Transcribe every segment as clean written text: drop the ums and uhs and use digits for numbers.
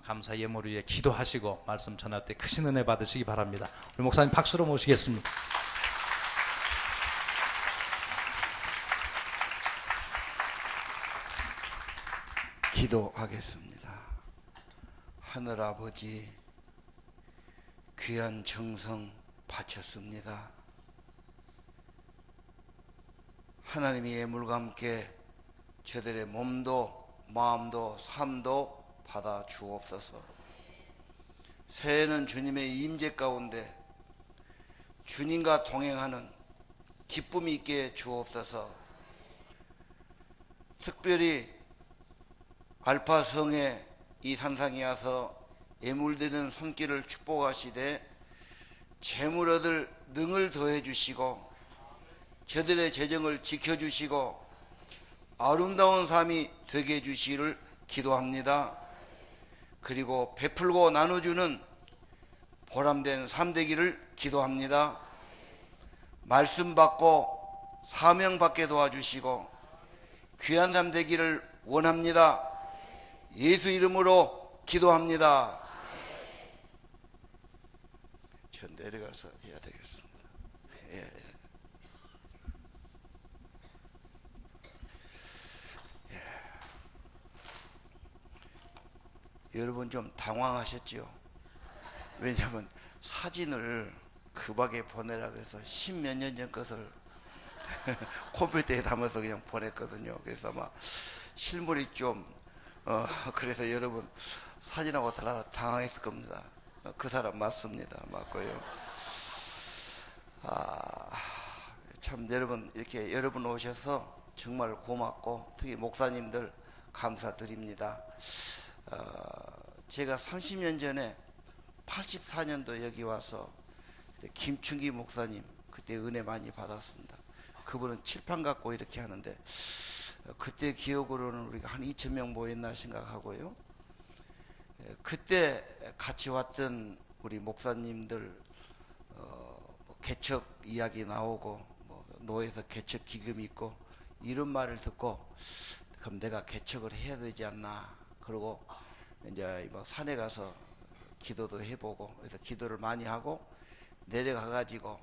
감사 예물을 위해 기도하시고 말씀 전할 때 크신 은혜 받으시기 바랍니다. 우리 목사님 박수로 모시겠습니다. 기도하겠습니다. 하늘아버지, 귀한 정성 바쳤습니다. 하나님의 예물과 함께 저들의 몸도 마음도 삶도 받아 주옵소서. 새해는 주님의 임재 가운데 주님과 동행하는 기쁨이 있게 주옵소서. 특별히 알파성에 이 산상에 와서 예물드리는 손길을 축복하시되 재물 얻을 능을 더해 주시고 저들의 재정을 지켜주시고 아름다운 삶이 되게 해주시기를 기도합니다. 그리고 베풀고 나눠주는 보람된 삶 되기를 기도합니다. 말씀 받고 사명 받게 도와주시고 귀한 삶 되기를 원합니다. 예수 이름으로 기도합니다. 저 내려가서 해야 되겠습니다. 예. 여러분 좀 당황하셨죠? 왜냐하면 사진을 급하게 보내라고 해서 10몇 년 전 것을 컴퓨터에 담아서 그냥 보냈거든요. 그래서 아마 실물이 좀 그래서 여러분 사진하고 다 당황했을 겁니다. 그 사람 맞습니다. 맞고요. 참 여러분 이렇게 여러분 오셔서 정말 고맙고 특히 목사님들 감사드립니다. 제가 30년 전에 84년도 여기 와서 김충기 목사님 그때 은혜 많이 받았습니다. 그분은 칠판 갖고 이렇게 하는데 그때 기억으로는 우리가 한 2,000명 모였나 생각하고요. 그때 같이 왔던 우리 목사님들 개척 이야기 나오고 노예에서 개척 기금이 있고 이런 말을 듣고 그럼 내가 개척을 해야 되지 않나. 그러고 이제 산에 가서 기도도 해보고 그래서 기도를 많이 하고 내려가 가지고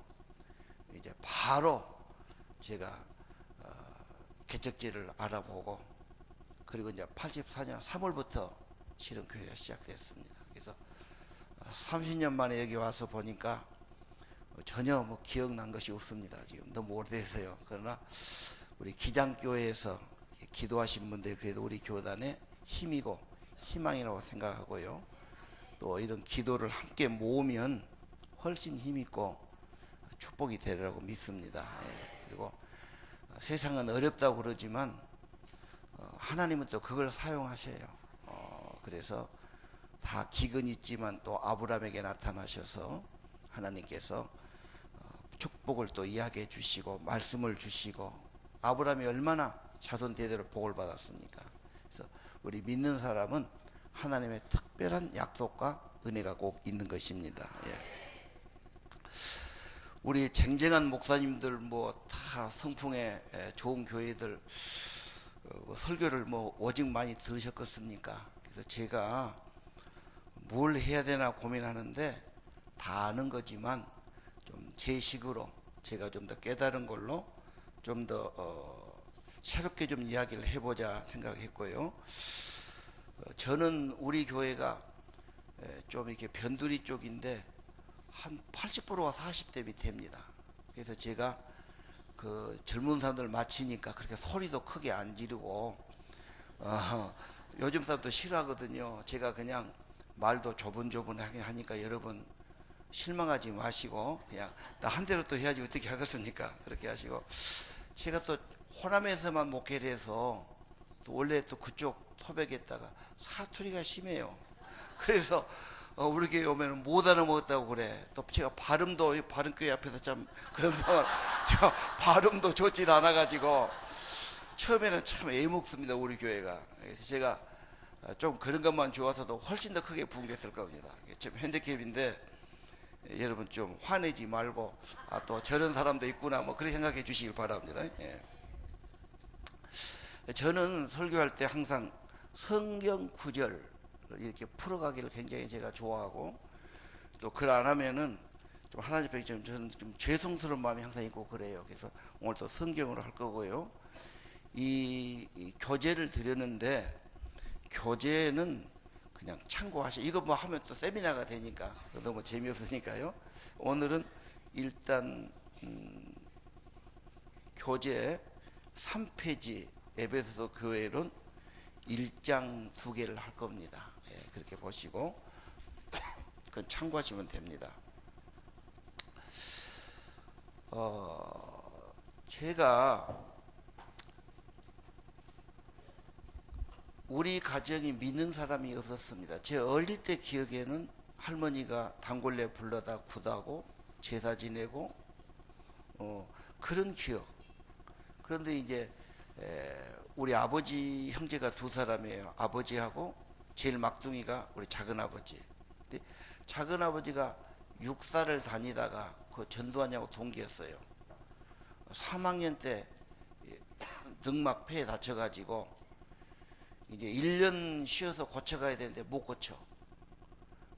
이제 바로 제가 개척지를 알아보고 그리고 이제 84년 3월부터 실은 교회가 시작됐습니다. 그래서 30년 만에 여기 와서 보니까 전혀 기억난 것이 없습니다. 지금 너무 오래돼서요. 그러나 우리 기장교회에서 기도하신 분들이 그래도 우리 교단의 힘이고 희망이라고 생각하고요. 또 이런 기도를 함께 모으면 훨씬 힘있고 축복이 되리라고 믿습니다. 그리고 세상은 어렵다고 그러지만 하나님은 또 그걸 사용하셔요. 그래서 다 기근이 있지만 또 아브라함에게 나타나셔서 하나님께서 축복을 또 이야기해 주시고 말씀을 주시고 아브라함이 얼마나 자손 대대로 복을 받았습니까? 그래서 우리 믿는 사람은 하나님의 특별한 약속과 은혜가 꼭 있는 것입니다. 우리 쟁쟁한 목사님들 다 성풍에 좋은 교회들 설교를 오직 많이 들으셨겠습니까? 그래서 제가 뭘 해야 되나 고민하는데 다 아는 거지만 좀 제 식으로 제가 좀 더 깨달은 걸로 좀 더 새롭게 좀 이야기를 해보자 생각했고요. 저는 우리 교회가 좀 이렇게 변두리 쪽인데 한 80%가 40대 밑에입니다. 그래서 제가 그 젊은 사람들 마치니까 그렇게 소리도 크게 안 지르고 요즘 사람도 싫어하거든요. 제가 그냥 말도 조분조분하게 하니까 여러분 실망하지 마시고 그냥 나 한 대로 또 해야지 어떻게 하겠습니까? 그렇게 하시고 제가 또 호남에서만 목회를 해서 또 원래 또 그쪽 토백에다가 사투리가 심해요. 그래서 우리 교회 오면 못 알아먹었다고 그래. 또 제가 발음도 발음교회 앞에서 참 그런 상황 발음도 좋질 않아 가지고 처음에는 참 애먹습니다 우리 교회가. 그래서 제가 좀 그런 것만 좋아서도 훨씬 더 크게 부흥됐을 겁니다. 좀 핸디캡인데 여러분 좀 화내지 말고 또 저런 사람도 있구나 그렇게 생각해 주시길 바랍니다. 저는 설교할 때 항상 성경 구절 이렇게 풀어가기를 굉장히 제가 좋아하고, 또 글 안 하면은 좀 하나님 앞에 저는 좀 죄송스러운 마음이 항상 있고 그래요. 그래서 오늘 또 성경으로 할 거고요. 이 교재를 드렸는데, 교재는 그냥 참고하시. 이거 뭐 하면 또 세미나가 되니까 너무 재미없으니까요. 오늘은 일단 교재 3페이지 에베소서 교회론 1장 2개를 할 겁니다. 예, 그렇게 보시고 그건 참고하시면 됩니다. 제가 우리 가정이 믿는 사람이 없었습니다. 제 어릴 때 기억에는 할머니가 단골레 불러다 구다고 제사 지내고 그런 기억. 그런데 이제 우리 아버지 형제가 두 사람이에요. 아버지하고 제일 막둥이가 우리 작은아버지. 근데 작은아버지가 육사를 다니다가 그 전두환이하고 동기였어요. 3학년 때 능막폐에 다쳐가지고 이제 1년 쉬어서 고쳐가야 되는데 못 고쳐.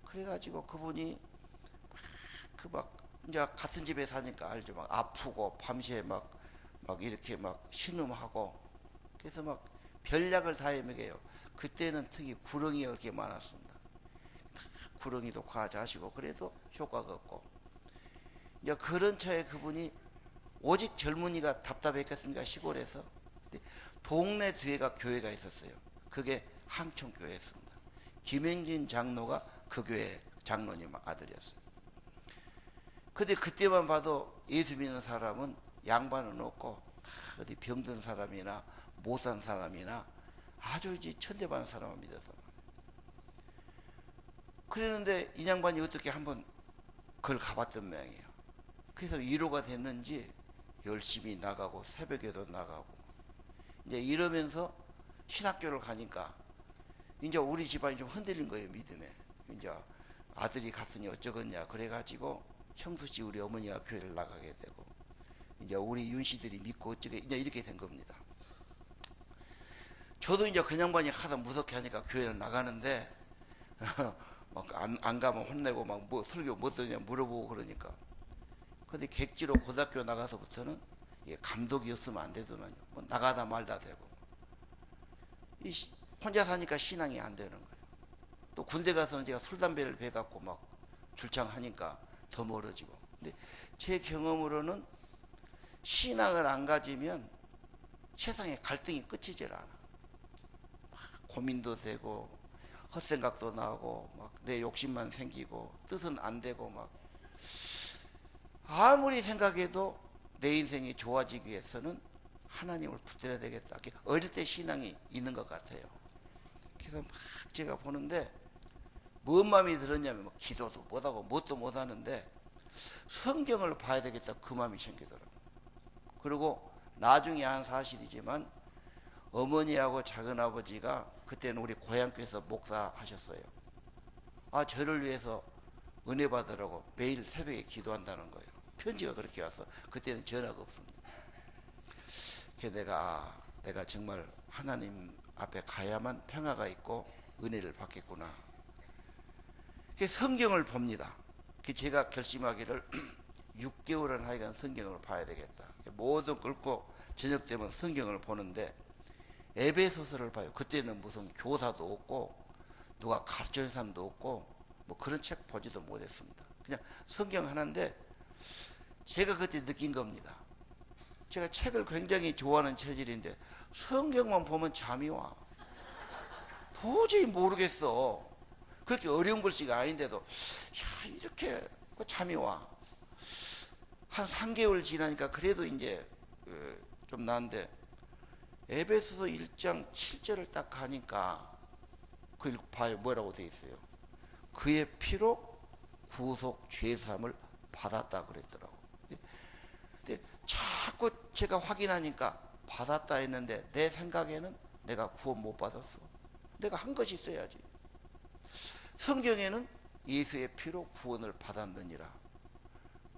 그래가지고 그분이 막 이제 같은 집에 사니까 알죠. 막 아프고 밤새 막 이렇게 막 신음하고, 그래서 막 별약을 다 해먹여요. 그때는 특히 구렁이가 그렇게 많았습니다. 구렁이도 과자하시고 그래도 효과가 없고, 이제 그런 차에 그분이 오직 젊은이가 답답했겠습니까, 시골에서. 동네 뒤에가 교회가 있었어요. 그게 항천교회였습니다. 김행진 장로가 그 교회 장로님 아들이었어요. 근데 그때만 봐도 예수 믿는 사람은 양반은 없고 어디 병든 사람이나 못 산 사람이나 아주 이제 천대받는 사람을 믿어서. 그랬는데 이 양반이 어떻게 한번 그걸 가봤던 모양이에요. 그래서 위로가 됐는지 열심히 나가고 새벽에도 나가고 이제 이러면서 신학교를 가니까 이제 우리 집안이 좀 흔들린 거예요, 믿음에. 이제 아들이 갔으니 어쩌겠냐 그래가지고 형수씨 우리 어머니가 교회를 나가게 되고, 이제 우리 윤씨들이 믿고 어쩌게 이제 이렇게 된 겁니다. 저도 이제 그 양반이 하다 무섭게 하니까 교회를 나가는데 막 안 가면 혼내고 막 뭐 설교 뭐 쓰냐 물어보고 그러니까. 근데 객지로 고등학교 나가서부터는 이게 감독이었으면 안 되더만요. 뭐 나가다 말다 되고. 혼자 사니까 신앙이 안 되는 거예요. 또 군대 가서는 제가 술 담배를 배갖고 막 줄창하니까 더 멀어지고. 근데 제 경험으로는 신앙을 안 가지면 세상에 갈등이 끝이질 않아. 고민도 되고 헛생각도 나고 막 내 욕심만 생기고 뜻은 안 되고 막 아무리 생각해도 내 인생이 좋아지기 위해서는 하나님을 붙들어야 되겠다. 어릴 때 신앙이 있는 것 같아요. 그래서 막 제가 보는데 뭔 마음이 들었냐면 뭐 기도도 못하고 뭣도 못하는데 성경을 봐야 되겠다 그 마음이 생기더라고요. 그리고 나중에 한 사실이지만 어머니하고 작은아버지가 그때는 우리 고향교회에서 목사하셨어요. 저를 위해서 은혜 받으라고 매일 새벽에 기도한다는 거예요. 편지가 그렇게 와서 그때는 전화가 없습니다. 그래서 내가 정말 하나님 앞에 가야만 평화가 있고 은혜를 받겠구나. 성경을 봅니다. 제가 결심하기를 6개월은 하여간 성경을 봐야 되겠다. 모든 끌고 저녁 되면 성경을 보는데 에베소서를 봐요. 그때는 무슨 교사도 없고 누가 가르쳐주는 사람도 없고 뭐 그런 책 보지도 못했습니다. 그냥 성경 하나인데 제가 그때 느낀 겁니다. 제가 책을 굉장히 좋아하는 체질인데 성경만 보면 잠이 와. 도저히 모르겠어. 그렇게 어려운 글씨가 아닌데도 이렇게 잠이 와. 한 3개월 지나니까 그래도 이제 좀 나은데 에베소서 1장 7절을 딱 가니까 그걸 봐요. 뭐라고 돼 있어요? 그의 피로 구속 죄사함을 받았다 그랬더라고. 근데 자꾸 제가 확인하니까 받았다 했는데 내 생각에는 내가 구원 못 받았어. 내가 한 것이 있어야지. 성경에는 예수의 피로 구원을 받았느니라.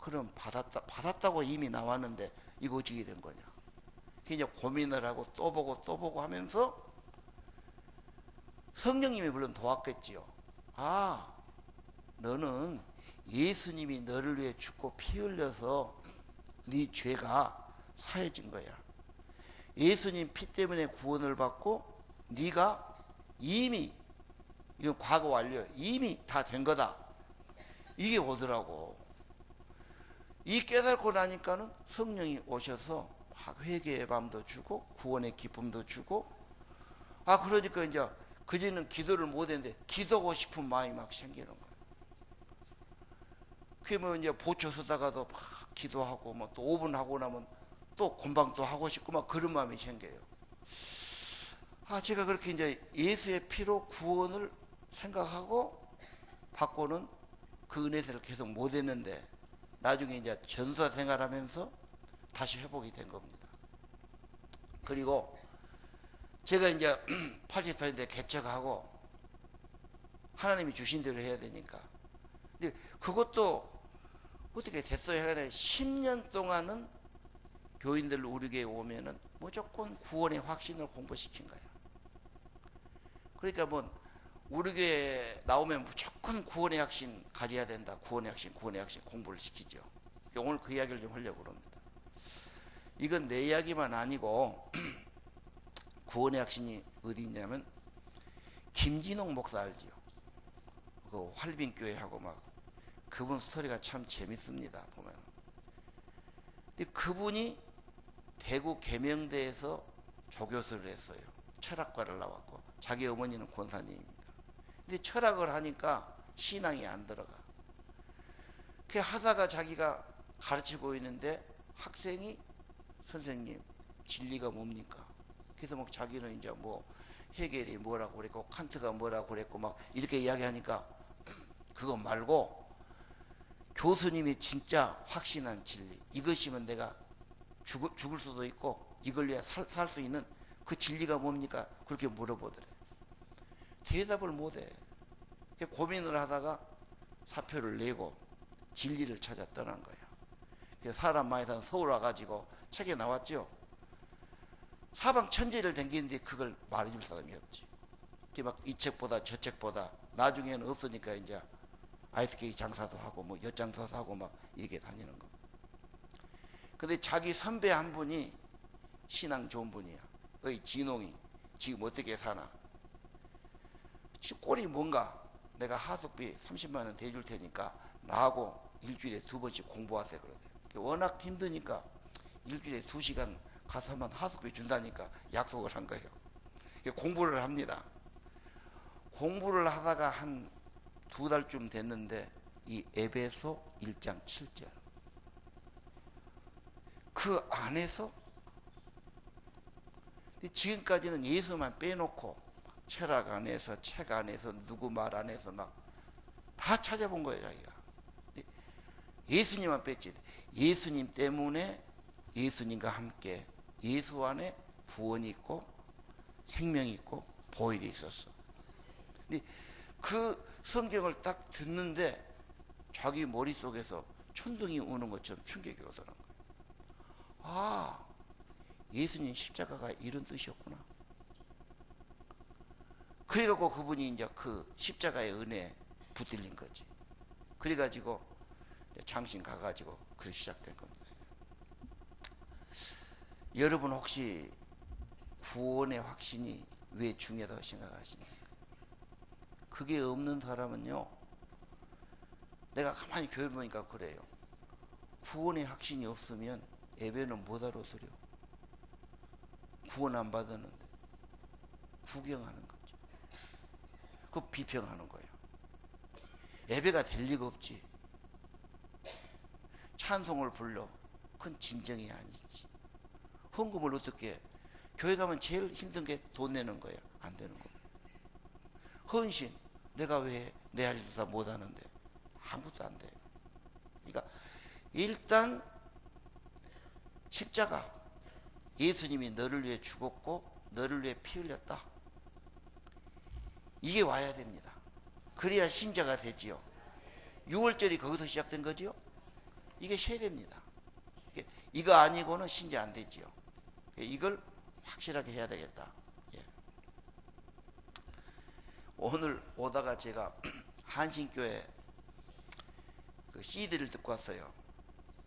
그럼 받았다고 이미 나왔는데 이거 어떻게 된 거냐? 그냥 고민을 하고 또 보고 하면서 성령님이 물론 도왔겠지요. 아, 너는 예수님이 너를 위해 죽고 피 흘려서 네 죄가 사해진 거야. 예수님 피 때문에 구원을 받고 네가 이미, 이건 과거 완료, 이미 다 된 거다. 이게 오더라고. 이 깨닫고 나니까는 성령이 오셔서 막 회개의 밤도 주고 구원의 기쁨도 주고, 아, 그러니까 이제 그전에는 기도를 못했는데 기도하고 싶은 마음이 막 생기는 거예요. 그게 뭐 이제 보초 서다가도 막 기도하고 뭐 또 5분 하고 나면 또 금방 또 하고 싶고 막 그런 마음이 생겨요. 아, 제가 그렇게 이제 예수의 피로 구원을 생각하고 받고는 그 은혜를 계속 못했는데 나중에 이제 전사 생활하면서 다시 회복이 된 겁니다. 그리고 제가 이제 80살인데 개척하고 하나님이 주신 대로 해야 되니까. 근데 그것도 어떻게 됐어요? 하여간에 10년 동안은 교인들 우리 교회에 오면은 무조건 구원의 확신을 공부시킨 거예요. 그러니까 뭐 우리 교회에 나오면 무조건 구원의 확신 가져야 된다. 구원의 확신 공부를 시키죠. 오늘 그 이야기를 좀 하려고 합니다. 이건 내 이야기만 아니고 구원의 확신이 어디 있냐면 김진홍 목사 알지요? 그 활빈교회하고 막 그분 스토리가 참 재밌습니다. 보면. 근데 그분이 대구 계명대에서 조교수를 했어요. 철학과를 나왔고 자기 어머니는 권사님입니다. 근데 철학을 하니까 신앙이 안 들어가. 그 하다가 자기가 가르치고 있는데 학생이 선생님 진리가 뭡니까? 그래서 막 자기는 이제 뭐 헤겔이 뭐라고 그랬고 칸트가 뭐라고 그랬고 막 이렇게 이야기하니까 그거 말고 교수님이 진짜 확신한 진리, 이것이면 내가 죽을 수도 있고 이걸 위해 살 수 있는 그 진리가 뭡니까? 그렇게 물어보더래. 대답을 못해. 고민을 하다가 사표를 내고 진리를 찾아 떠난 거야. 그래서 사람 많이 사는 서울 와가지고 책에 나왔죠. 사방 천지를 댕기는데 그걸 말해줄 사람이 없지. 막 이 책보다 저 책보다 나중에는 없으니까 이제 아이스케이트 장사도 하고 뭐 엿장사도 하고 막 이렇게 다니는 거. 근데 자기 선배 한 분이 신앙 좋은 분이야. 어이 진홍이 지금 어떻게 사나? 꼴이 뭔가 내가 하숙비 30만 원 대줄 테니까 나하고 일주일에 2번씩 공부하세요 그러대. 워낙 힘드니까 일주일에 2시간 가서만 하숙비 준다니까 약속을 한 거예요. 공부를 합니다. 공부를 하다가 한 2달쯤 됐는데 이 에베소 1장 7절 그 안에서 지금까지는 예수만 빼놓고 철학 안에서 책 안에서 누구 말 안에서 막 다 찾아본 거예요 자기가. 예수님만 뺐지. 예수님 때문에 예수님과 함께 예수 안에 구원이 있고 생명이 있고 보혈이 있었어. 근데 그 성경을 딱 듣는데 자기 머릿속에서 천둥이 오는 것처럼 충격이 오더라는 거예요. 아, 예수님 십자가가 이런 뜻이었구나. 그래갖고 그분이 이제 그 십자가의 은혜에 붙들린 거지. 그래가지고 장신 가가지고 그렇게 시작된 겁니다. 여러분 혹시 구원의 확신이 왜 중요하다고 생각하십니까? 그게 없는 사람은요, 내가 가만히 교회 보니까 그래요. 구원의 확신이 없으면 예배는 못 알아서려. 구원 안 받았는데 구경하는 거죠. 그 비평하는 거예요. 예배가 될 리가 없지. 찬송을 불러. 그건 진정이 아니지. 헌금을 어떻게 해? 교회 가면 제일 힘든 게 돈 내는 거예요. 안 되는 겁니다. 헌신. 내가 왜 내 할 일도 다 못하는데 아무것도 안 돼요. 그러니까 일단 십자가, 예수님이 너를 위해 죽었고 너를 위해 피 흘렸다. 이게 와야 됩니다. 그래야 신자가 되지요. 6월절이 거기서 시작된 거지요. 이게 세례입니다. 이거 아니고는 신자 안 되지요. 이걸 확실하게 해야 되겠다. 예. 오늘 오다가 제가 한신교회 그 CD를 듣고 왔어요.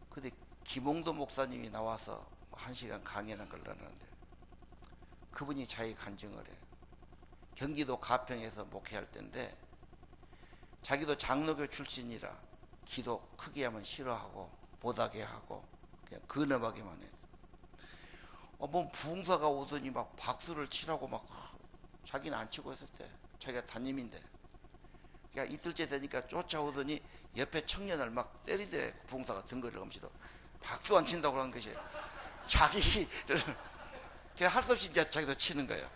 근데 김홍도 목사님이 나와서 1시간 강연한 걸 나누는데 그분이 자기 간증을 해요. 경기도 가평에서 목회할 때인데 자기도 장로교 출신이라 기도 크게 하면 싫어하고 못하게 하고 그냥 근엄하게만 했어. 뭐 부흥사가 오더니 막 박수를 치라고 막 자기는 안 치고 있을 때 자기가 담임인데 그러니까 이틀째 되니까 쫓아오더니 옆에 청년을 막 때리대. 부흥사가 등거리를 엄시로 박수 안 친다고 그러는 것이 자기를 그냥 할 수 없이 이제 자기도 치는 거예요.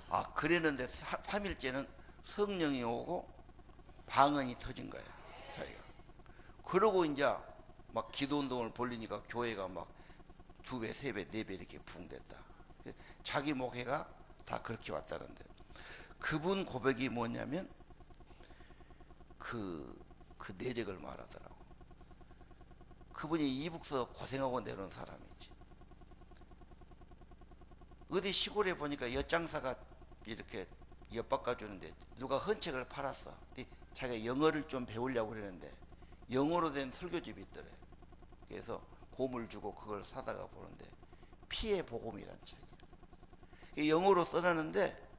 아 그랬는데 3일째는 성령이 오고 방언이 터진 거예요. 자기가 그러고 이제 막 기도운동을 벌리니까 교회가 막 2배, 3배, 4배 이렇게 부흥됐다. 자기 목회가 다 그렇게 왔다는데 그분 고백이 뭐냐면 그 내력을 말하더라고. 그분이 이북서 고생하고 내려온 사람이지. 어디 시골에 보니까 엿장사가 이렇게 엿 바꿔주는데 누가 헌책을 팔았어. 자기가 영어를 좀 배우려고 그러는데 영어로 된 설교집이 있더래. 그래서 곰을 주고 그걸 사다가 보는데 피의 복음이란 책이야. 영어로 써놨는데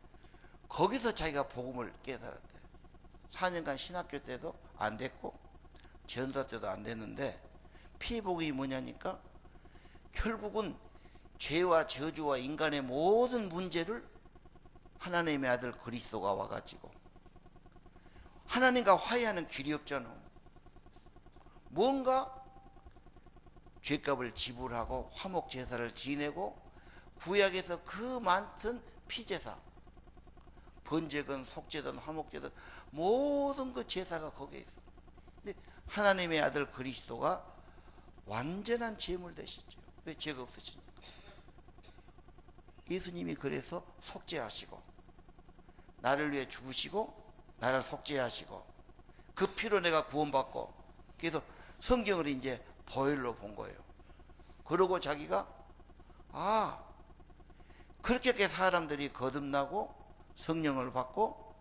거기서 자기가 복음을 깨달았대. 4년간 신학교 때도 안 됐고 전도 때도 안 됐는데 피의 복음이 뭐냐니까 결국은 죄와 저주와 인간의 모든 문제를 하나님의 아들 그리스도가 와가지고 하나님과 화해하는 길이 없잖아. 뭔가 죄값을 지불하고 화목 제사를 지내고 구약에서 그 많던 피제사 번제든 속제든 화목제든 모든 그 제사가 거기에 있어. 근데 하나님의 아들 그리스도가 완전한 제물 되시죠. 왜? 죄가 없으시니까. 예수님이 그래서 속죄하시고 나를 위해 죽으시고 나를 속죄하시고 그 피로 내가 구원받고 그래서 성경을 이제 보혈로 본 거예요. 그러고 자기가 그렇게 사람들이 거듭나고 성령을 받고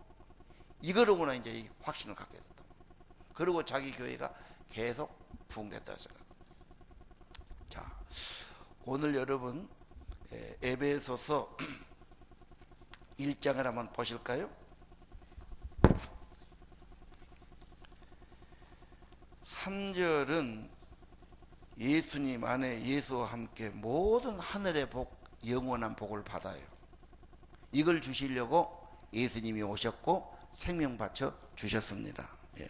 이거로구나 이제 이 확신을 갖게 됐다. 그리고 자기 교회가 계속 부흥됐다 생각합니다. 자, 오늘 여러분 에베소서 1장을 한번 보실까요? 3절은 예수님 안에 예수와 함께 모든 하늘의 복, 영원한 복을 받아요. 이걸 주시려고 예수님이 오셨고 생명 바쳐 주셨습니다. 예.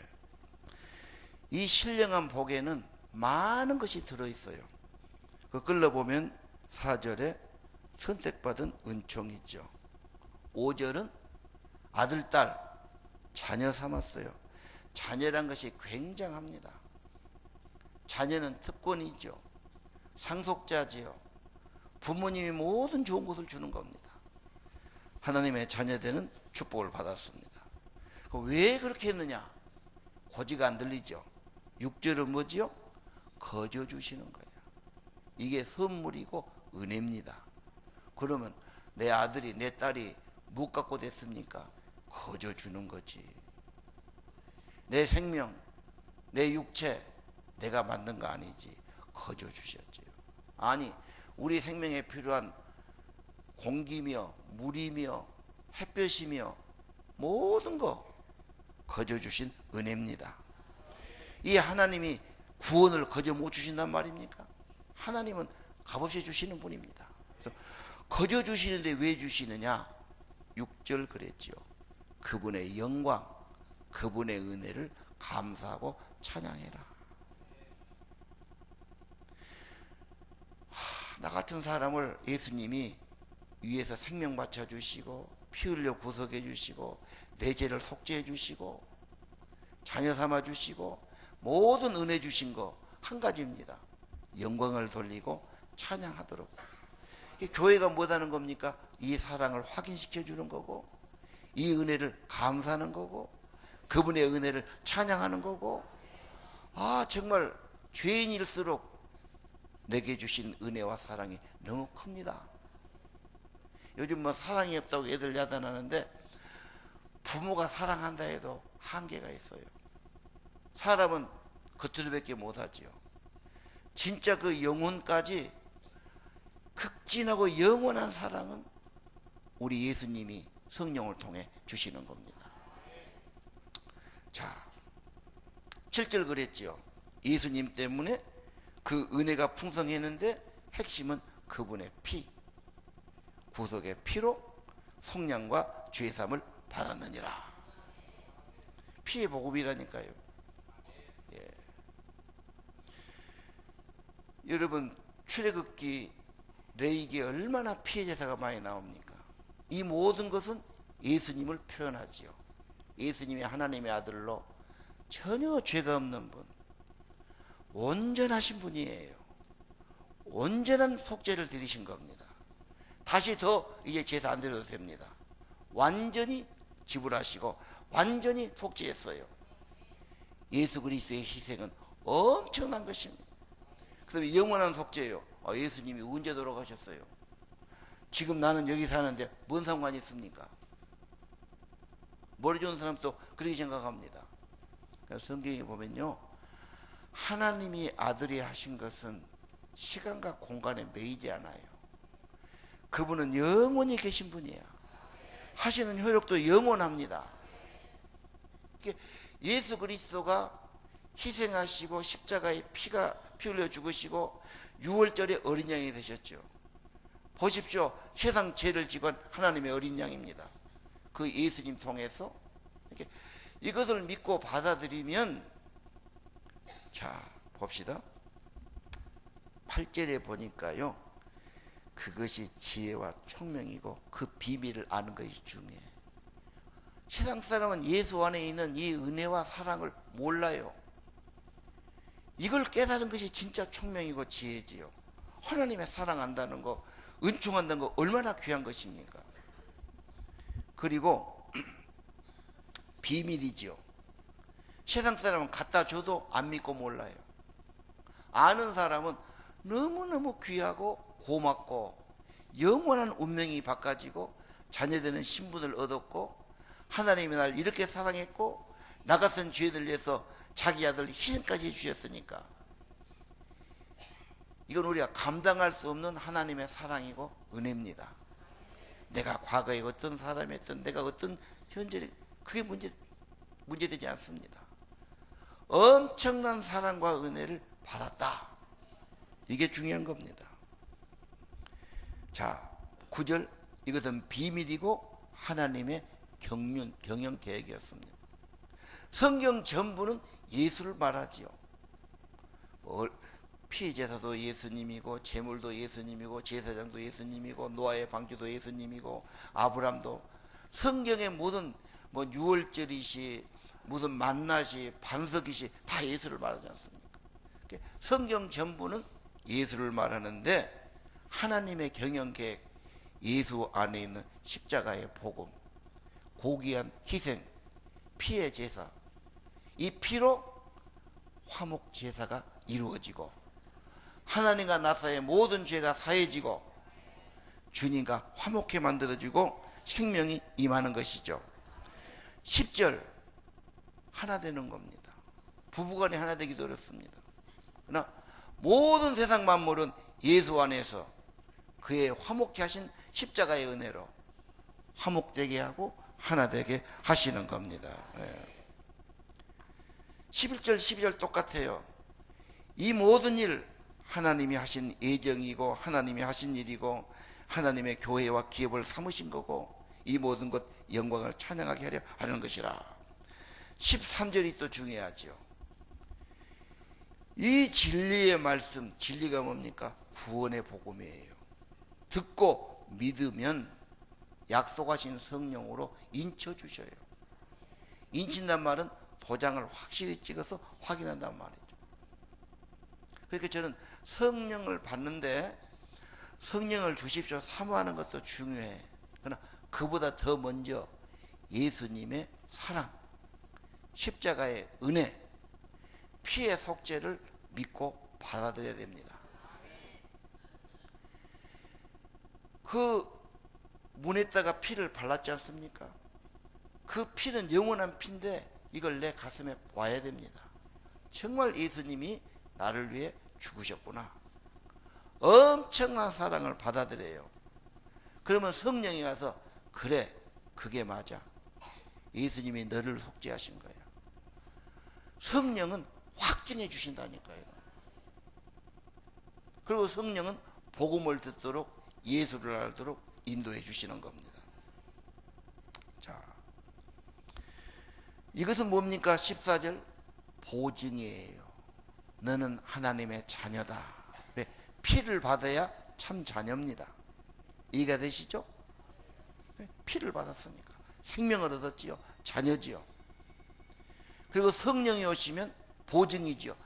이 신령한 복에는 많은 것이 들어있어요. 그 끌어보면 4절에 선택받은 은총이 있죠. 5절은 아들, 딸, 자녀 삼았어요. 자녀란 것이 굉장합니다. 자녀는 특권이죠. 상속자지요. 부모님이 모든 좋은 것을 주는 겁니다. 하나님의 자녀되는 축복을 받았습니다. 왜 그렇게 했느냐? 고지가 안 들리죠. 6절은 뭐지요? 거저 주시는 거예요. 이게 선물이고 은혜입니다. 그러면 내 아들이 내 딸이 못 갖고 됐습니까? 거저 주는 거지. 내 생명, 내 육체 내가 만든 거 아니지. 거저 주셨지요. 아니 우리 생명에 필요한 공기며 물이며 햇볕이며 모든 거 거저 주신 은혜입니다. 이 하나님이 구원을 거저 못 주신단 말입니까? 하나님은 값없이 주시는 분입니다. 그래서 거저 주시는데 왜 주시느냐? 6절 그랬지요. 그분의 영광, 그분의 은혜를 감사하고 찬양해라. 나 같은 사람을 예수님이 위에서 생명 바쳐 주시고 피 흘려 구속해 주시고 내 죄를 속죄해 주시고 자녀 삼아 주시고 모든 은혜 주신 거 한 가지입니다. 영광을 돌리고 찬양하도록. 교회가 뭐하는 겁니까? 이 사랑을 확인시켜 주는 거고 이 은혜를 감사하는 거고 그분의 은혜를 찬양하는 거고 정말 죄인일수록 내게 주신 은혜와 사랑이 너무 큽니다. 요즘 뭐 사랑이 없다고 애들 야단하는데 부모가 사랑한다 해도 한계가 있어요. 사람은 겉으로밖에 못하지요. 진짜 그 영혼까지 극진하고 영원한 사랑은 우리 예수님이 성령을 통해 주시는 겁니다. 자, 7절 그랬지요. 예수님 때문에 그 은혜가 풍성했는데 핵심은 그분의 피, 구속의 피로 속량과 죄사함을 받았느니라. 피의 복음이라니까요. 예. 여러분, 출애굽기 레위기에 얼마나 피의 제사가 많이 나옵니까? 이 모든 것은 예수님을 표현하지요. 예수님이 하나님의 아들로 전혀 죄가 없는 분, 온전하신 분이에요. 온전한 속죄를 드리신 겁니다. 다시 더 이제 제사 안 드려도 됩니다. 완전히 지불하시고 완전히 속죄했어요. 예수 그리스도의 희생은 엄청난 것입니다. 그다음에 영원한 속죄예요. 예수님이 언제 돌아가셨어요? 지금 나는 여기 사는데 뭔 상관이 있습니까? 머리 좋은 사람도 그렇게 생각합니다. 성경에 보면요, 하나님이 아들이 하신 것은 시간과 공간에 매이지 않아요. 그분은 영원히 계신 분이에요. 하시는 효력도 영원합니다. 예수 그리스도가 희생하시고 십자가에 피 흘려 죽으시고 6월절에 어린 양이 되셨죠. 보십시오. 세상 죄를 지고 한 하나님의 어린 양입니다. 그 예수님 통해서 이것을 믿고 받아들이면, 자 봅시다. 8절에 보니까요, 그것이 지혜와 총명이고 그 비밀을 아는 것이 중요해. 세상 사람은 예수 안에 있는 이 은혜와 사랑을 몰라요. 이걸 깨달은 것이 진짜 총명이고 지혜지요. 하나님의 사랑한다는 거, 은총한다는 거 얼마나 귀한 것입니까? 그리고 비밀이지요. 세상 사람은 갖다 줘도 안 믿고 몰라요. 아는 사람은 너무너무 귀하고 고맙고 영원한 운명이 바꿔지고 자녀되는 신분을 얻었고 하나님이 날 이렇게 사랑했고 나 같은 죄들 위해서 자기 아들 희생까지 해주셨으니까 이건 우리가 감당할 수 없는 하나님의 사랑이고 은혜입니다. 내가 과거에 어떤 사람이었든 내가 어떤 현재, 그게 문제되지 않습니다. 엄청난 사랑과 은혜를 받았다. 이게 중요한 겁니다. 자, 9절, 이것은 비밀이고 하나님의 경영 계획이었습니다. 성경 전부는 예수를 말하지요. 피제사도 예수님이고 제물도 예수님이고 제사장도 예수님이고 노아의 방주도 예수님이고 아브람도, 성경의 모든 유월절이시 무슨 만나시 반석이시 다 예수를 말하지 않습니까? 성경 전부는 예수를 말하는데 하나님의 경영 계획, 예수 안에 있는 십자가의 복음, 고귀한 희생, 피의 제사, 이 피로 화목 제사가 이루어지고 하나님과 나사의 모든 죄가 사해지고 주님과 화목해 만들어지고 생명이 임하는 것이죠. 10절, 하나 되는 겁니다. 부부간에 하나 되기도 어렵습니다. 그러나 모든 세상 만물은 예수 안에서 그의 화목케 하신 십자가의 은혜로 화목되게 하고 하나 되게 하시는 겁니다. 11절 12절 똑같아요. 이 모든 일 하나님이 하신 예정이고 하나님이 하신 일이고 하나님의 교회와 기업을 삼으신 거고 이 모든 것 영광을 찬양하게 하려 하는 것이라. 13절이 또 중요하죠. 이 진리의 말씀, 진리가 뭡니까? 구원의 복음이에요. 듣고 믿으면 약속하신 성령으로 인쳐주셔요. 인친단 말은 도장을 확실히 찍어서 확인한단 말이죠. 그러니까 저는 성령을 받는데 성령을 주십시오 사모하는 것도 중요해. 그러나 그보다 더 먼저 예수님의 사랑, 십자가의 은혜, 피의 속죄를 믿고 받아들여야 됩니다. 그 문에다가 피를 발랐지 않습니까? 그 피는 영원한 피인데 이걸 내 가슴에 와야 됩니다. 정말 예수님이 나를 위해 죽으셨구나. 엄청난 사랑을 받아들여요. 그러면 성령이 와서 그래, 그게 맞아. 예수님이 너를 속죄하신 거야. 성령은 확증해 주신다니까요. 그리고 성령은 복음을 듣도록 예수를 알도록 인도해 주시는 겁니다. 자, 이것은 뭡니까? 14절 보증이에요. 너는 하나님의 자녀다. 왜? 피를 받아야 참 자녀입니다. 이해가 되시죠? 피를 받았으니까 생명을 얻었지요. 자녀지요. 그리고 성령이 오시면 보증이지요.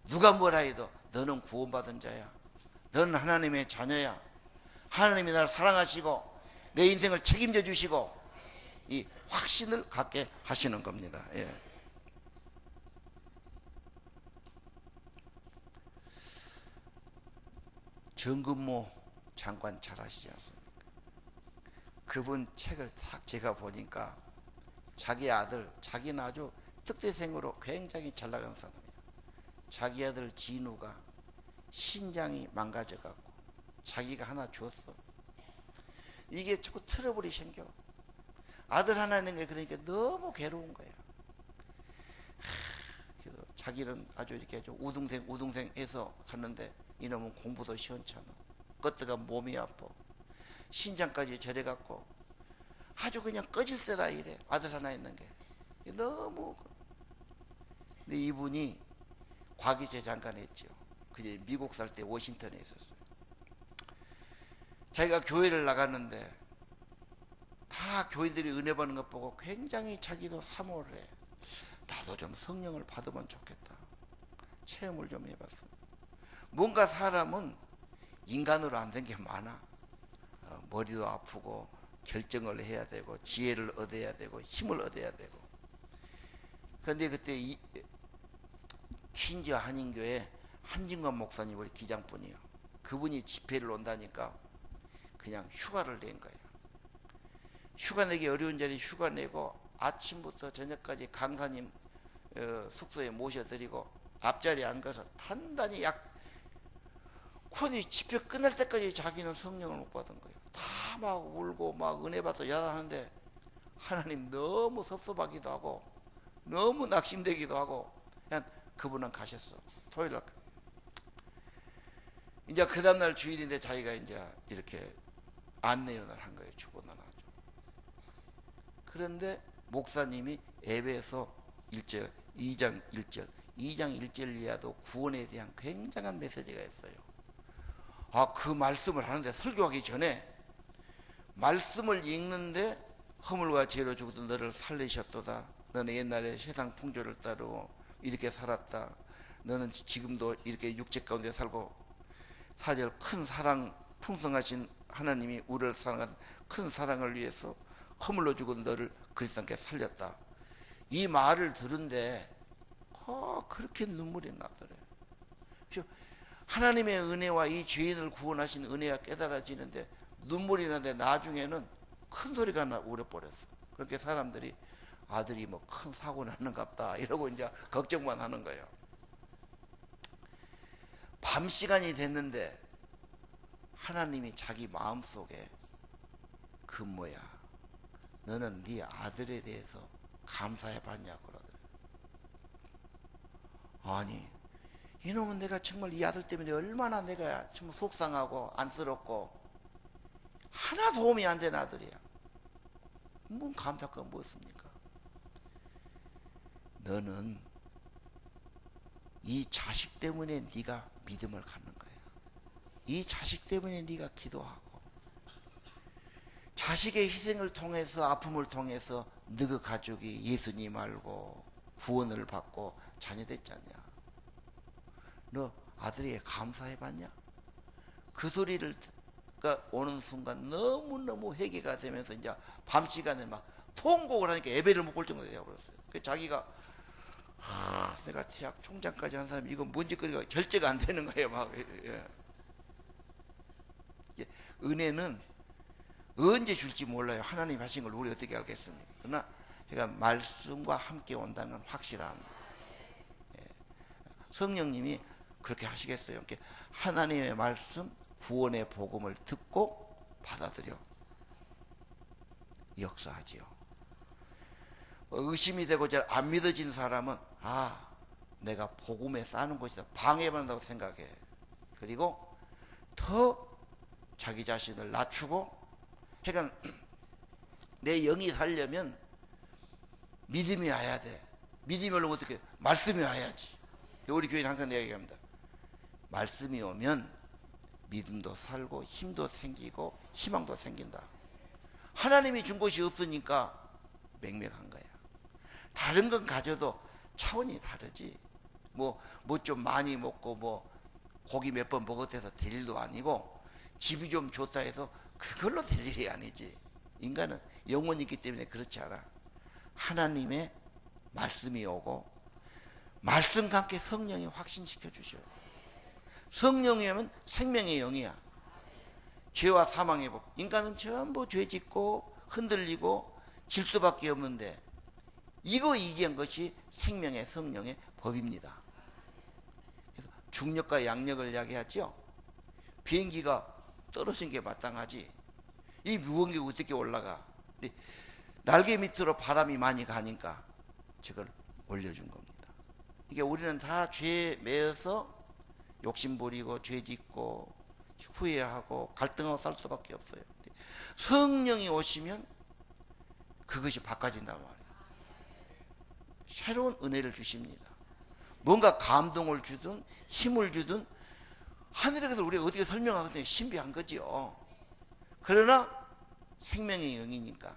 누가 뭐라 해도 너는 구원받은 자야. 너는 하나님의 자녀야. 하나님이 나를 사랑하시고 내 인생을 책임져 주시고 이 확신을 갖게 하시는 겁니다. 예. 정근모 장관 잘 아시지 않습니까? 그분 책을 딱 제가 보니까 자기 아들, 자기는 아주 특대생으로 굉장히 잘 나가는 사람이에요. 자기 아들 진우가 신장이 망가져갖고 자기가 하나 줬어. 이게 자꾸 트러블이 생겨. 아들 하나 있는 게 그러니까 너무 괴로운 거야. 그래서 자기는 아주 이렇게 좀 우등생 해서 갔는데 이놈은 공부도 시원찮아. 껐다가 몸이 아파. 신장까지 저래갖고 아주 그냥 꺼질세라 이래. 아들 하나 있는 게 너무. 근데 이분이 과기재 장관 했죠. 그제 미국 살 때 워싱턴에 있었어요. 자기가 교회를 나갔는데 다 교회들이 은혜 받는 것 보고 굉장히 자기도 사모를 해. 나도 좀 성령을 받으면 좋겠다. 체험을 좀 해봤습니다. 뭔가 사람은 인간으로 안 된 게 많아. 머리도 아프고 결정을 해야 되고 지혜를 얻어야 되고 힘을 얻어야 되고. 그런데 그때 퀸즈 한인교회 한진권 목사님 우리 기장분이요. 그분이 집회를 온다니까 그냥 휴가를 낸 거예요. 휴가 내기 어려운 자리 휴가 내고 아침부터 저녁까지 강사님 숙소에 모셔드리고 앞자리에 앉아서 단단히 코디 집회 끝날 때까지 자기는 성령을 못 받은 거예요. 다 막 울고 막 은혜 받아서 야단하는데 하나님 너무 섭섭하기도 하고 너무 낙심되기도 하고 그냥 그분은 가셨어. 토요일 날. 이제 그 다음날 주일인데 자기가 이제 이렇게 안내연을 한 거예요. 주보나 나죠. 그런데 목사님이 에베소 1절 2장 1절 2장 1절 이하도 구원에 대한 굉장한 메시지가 있어요. 그 말씀을 하는데 설교하기 전에 말씀을 읽는데 허물과 죄로 죽었던 너를 살리셨도다. 너는 옛날에 세상 풍조를 따르고 이렇게 살았다. 너는 지금도 이렇게 육체 가운데 살고 4절 큰 사랑 풍성하신 하나님이 우리를 사랑한 큰 사랑을 위해서 허물로 죽은 너를 그리스도 함께 살렸다. 이 말을 들은데 그렇게 눈물이 나더래. 하나님의 은혜와 이 죄인을 구원하신 은혜가 깨달아지는데 눈물이 나는데 나중에는 큰 소리가 울어버렸어. 그렇게 사람들이 아들이 뭐 큰 사고 났는갑다 이러고 이제 걱정만 하는 거예요. 밤 시간이 됐는데 하나님이 자기 마음속에 뭐야 너는 네 아들에 대해서 감사해 봤냐고 그러더래. 아니 이놈은 내가 정말 이 아들 때문에 얼마나 내가 정말 속상하고 안쓰럽고 하나 도움이 안 되는 아들이야. 뭔 감사가 뭐였습니까? 너는 이 자식 때문에 네가 믿음을 갖는 거야. 이 자식 때문에 네가 기도하고 자식의 희생을 통해서 아픔을 통해서 너희 가족이 예수님 알고 구원을 받고 자녀 됐잖냐. 너 아들에게 감사해봤냐? 그 소리를 오는 순간 너무너무 회개가 되면서 이제 밤 시간에 막 통곡을 하니까 예배를 못 볼 정도가 되어버렸어요. 그 자기가 내가 대학 총장까지 한 사람이 이거 뭔 짓거리가 결제가 안 되는 거예요. 막 은혜는 언제 줄지 몰라요. 하나님 하신 걸 우리 어떻게 알겠습니까? 그러나 그러니까 말씀과 함께 온다는 건 확실합니다. 성령님이 그렇게 하시겠어요? 이렇게 하나님의 말씀, 구원의 복음을 듣고 받아들여 역사하지요. 의심이 되고 잘 안 믿어진 사람은 내가 복음에 싸는 것이다, 방해받는다고 생각해. 그리고 더 자기 자신을 낮추고, 그러니까 내 영이 살려면 믿음이 와야 돼. 믿음이 오려면 어떻게? 말씀이 와야지. 우리 교회는 항상 내가 얘기합니다. 말씀이 오면 믿음도 살고 힘도 생기고 희망도 생긴다. 하나님이 준 것이 없으니까 맹맹한 거야. 다른 건 가져도 차원이 다르지. 뭐 좀 많이 먹고 뭐 고기 몇 번 먹었대서 될 일도 아니고, 집이 좀 좋다 해서 그걸로 될 일이 아니지. 인간은 영혼이 있기 때문에 그렇지 않아. 하나님의 말씀이 오고 말씀과 함께 성령이 확신시켜 주셔요. 성령이 오면 생명의 영이야. 죄와 사망의 법. 인간은 전부 죄 짓고 흔들리고 질 수밖에 없는데, 이거 이기한 것이 생명의 성령의 법입니다. 그래서 중력과 양력을 이야기하죠. 비행기가 떨어진 게 마땅하지. 이 무언가 어떻게 올라가? 근데 날개 밑으로 바람이 많이 가니까 저걸 올려준 겁니다. 이게 우리는 다 죄에 매여서 욕심 부리고 죄 짓고 후회하고 갈등하고 살 수밖에 없어요. 성령이 오시면 그것이 바꿔진단 말이에요. 새로운 은혜를 주십니다. 뭔가 감동을 주든 힘을 주든, 하늘에서 우리가 어떻게 설명하겠어요? 신비한 거죠. 그러나 생명의 영이니까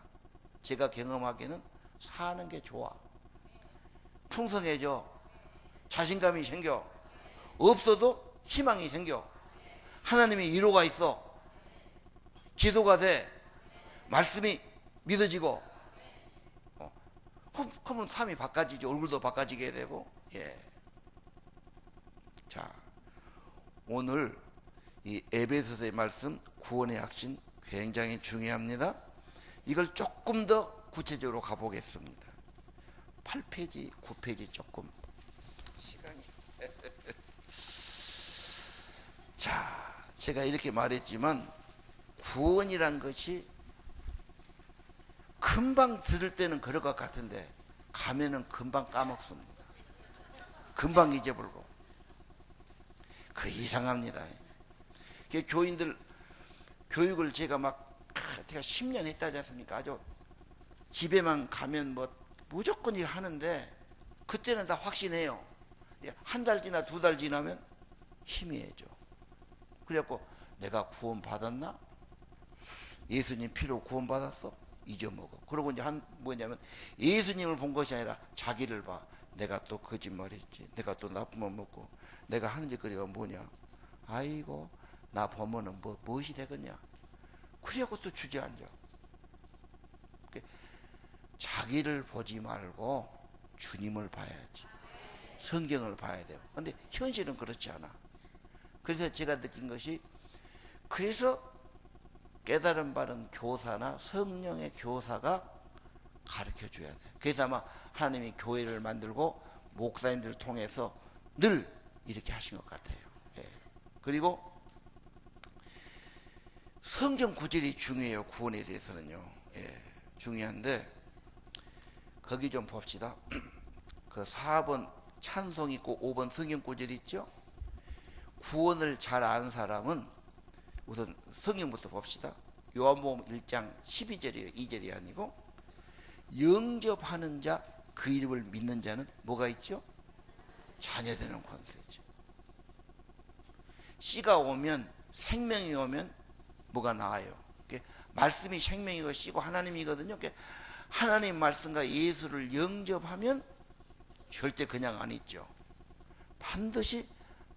제가 경험하기에는 사는 게 좋아. 풍성해져. 자신감이 생겨. 없어도 희망이 생겨. 하나님의 위로가 있어. 기도가 돼. 말씀이 믿어지고. 그러면 삶이 바꿔지지. 얼굴도 바꿔지게 되고. 자, 오늘 이 에베소서의 말씀, 구원의 확신 굉장히 중요합니다. 이걸 조금 더 구체적으로 가보겠습니다. 8페이지, 9페이지 조금 시간이 자, 제가 이렇게 말했지만 구원이란 것이 금방 들을 때는 그럴 것 같은데 가면은 금방 까먹습니다. 금방 잊어버리고. 그 이상합니다. 교인들 교육을 제가 제가 10년 했다지 않습니까? 아주 집에만 가면 뭐 무조건 이거 하는데 그때는 다 확신해요. 한 달 지나 두 달 지나면 희미해져. 그래갖고 내가 구원 받았나? 예수님 피로 구원 받았어? 잊어먹어. 그러고 이제 뭐냐면 예수님을 본 것이 아니라 자기를 봐. 내가 또 거짓말했지. 내가 또 나쁜 맘 먹고. 내가 하는 짓거리가 뭐냐? 아이고 나 보면은 무엇이 되겠냐? 그래갖고 또 주저앉아. 자기를 보지 말고 주님을 봐야지. 성경을 봐야 돼요. 근데 현실은 그렇지 않아. 그래서 제가 느낀 것이, 그래서 깨달음 바른 교사나 성령의 교사가 가르쳐 줘야 돼. 그래서 아마 하나님이 교회를 만들고 목사님들을 통해서 늘 이렇게 하신 것 같아요. 그리고 성경 구절이 중요해요. 구원에 대해서는요. 중요한데 거기 좀 봅시다. 그 4번 찬송 있고 5번 성경 구절 있죠. 구원을 잘 아는 사람은 우선 성경부터 봅시다. 요한복음 1장 12절이에요. 2절이 아니고, 영접하는 자, 그 이름을 믿는 자는 뭐가 있죠? 자녀되는 권세죠. 씨가 오면, 생명이 오면 뭐가 나와요? 말씀이 생명이고 씨고 하나님이거든요. 하나님 말씀과 예수를 영접하면 절대 그냥 안 있죠. 반드시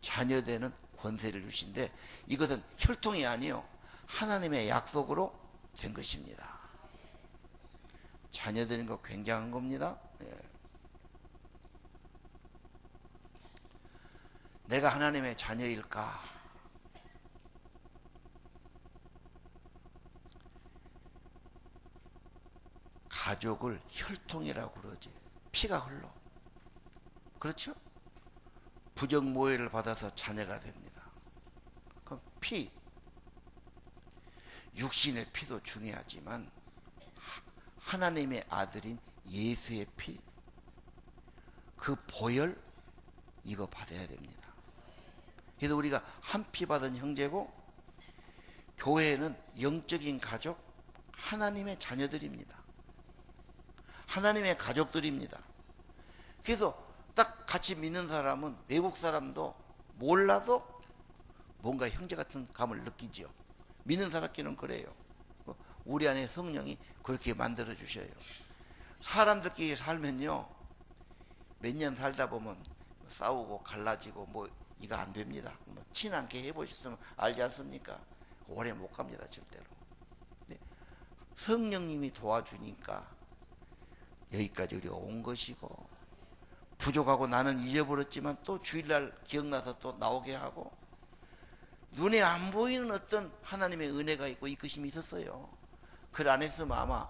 자녀되는 권세를 주신데, 이것은 혈통이 아니요 하나님의 약속으로 된 것입니다. 자녀되는 거 굉장한 겁니다. 내가 하나님의 자녀일까? 가족을 혈통이라고 그러지. 피가 흘러. 그렇죠? 부정모해를 받아서 자녀가 됩니다. 그럼 피, 육신의 피도 중요하지만 하나님의 아들인 예수의 피, 그 보혈, 이거 받아야 됩니다. 그래서 우리가 한 피 받은 형제고, 교회는 영적인 가족, 하나님의 자녀들입니다. 하나님의 가족들입니다. 그래서 딱 같이 믿는 사람은 외국 사람도 몰라도 뭔가 형제 같은 감을 느끼죠. 믿는 사람끼리는 그래요. 우리 안에 성령이 그렇게 만들어 주셔요. 사람들끼리 살면요, 몇 년 살다 보면 싸우고 갈라지고 뭐 이거 안 됩니다. 뭐 친하게 해보셨으면 알지 않습니까? 오래 못 갑니다, 절대로. 성령님이 도와주니까 여기까지 우리가 온 것이고, 부족하고 나는 잊어버렸지만 또 주일날 기억나서 또 나오게 하고, 눈에 안 보이는 어떤 하나님의 은혜가 있고 이끄심이 있었어요. 그 안에서 아마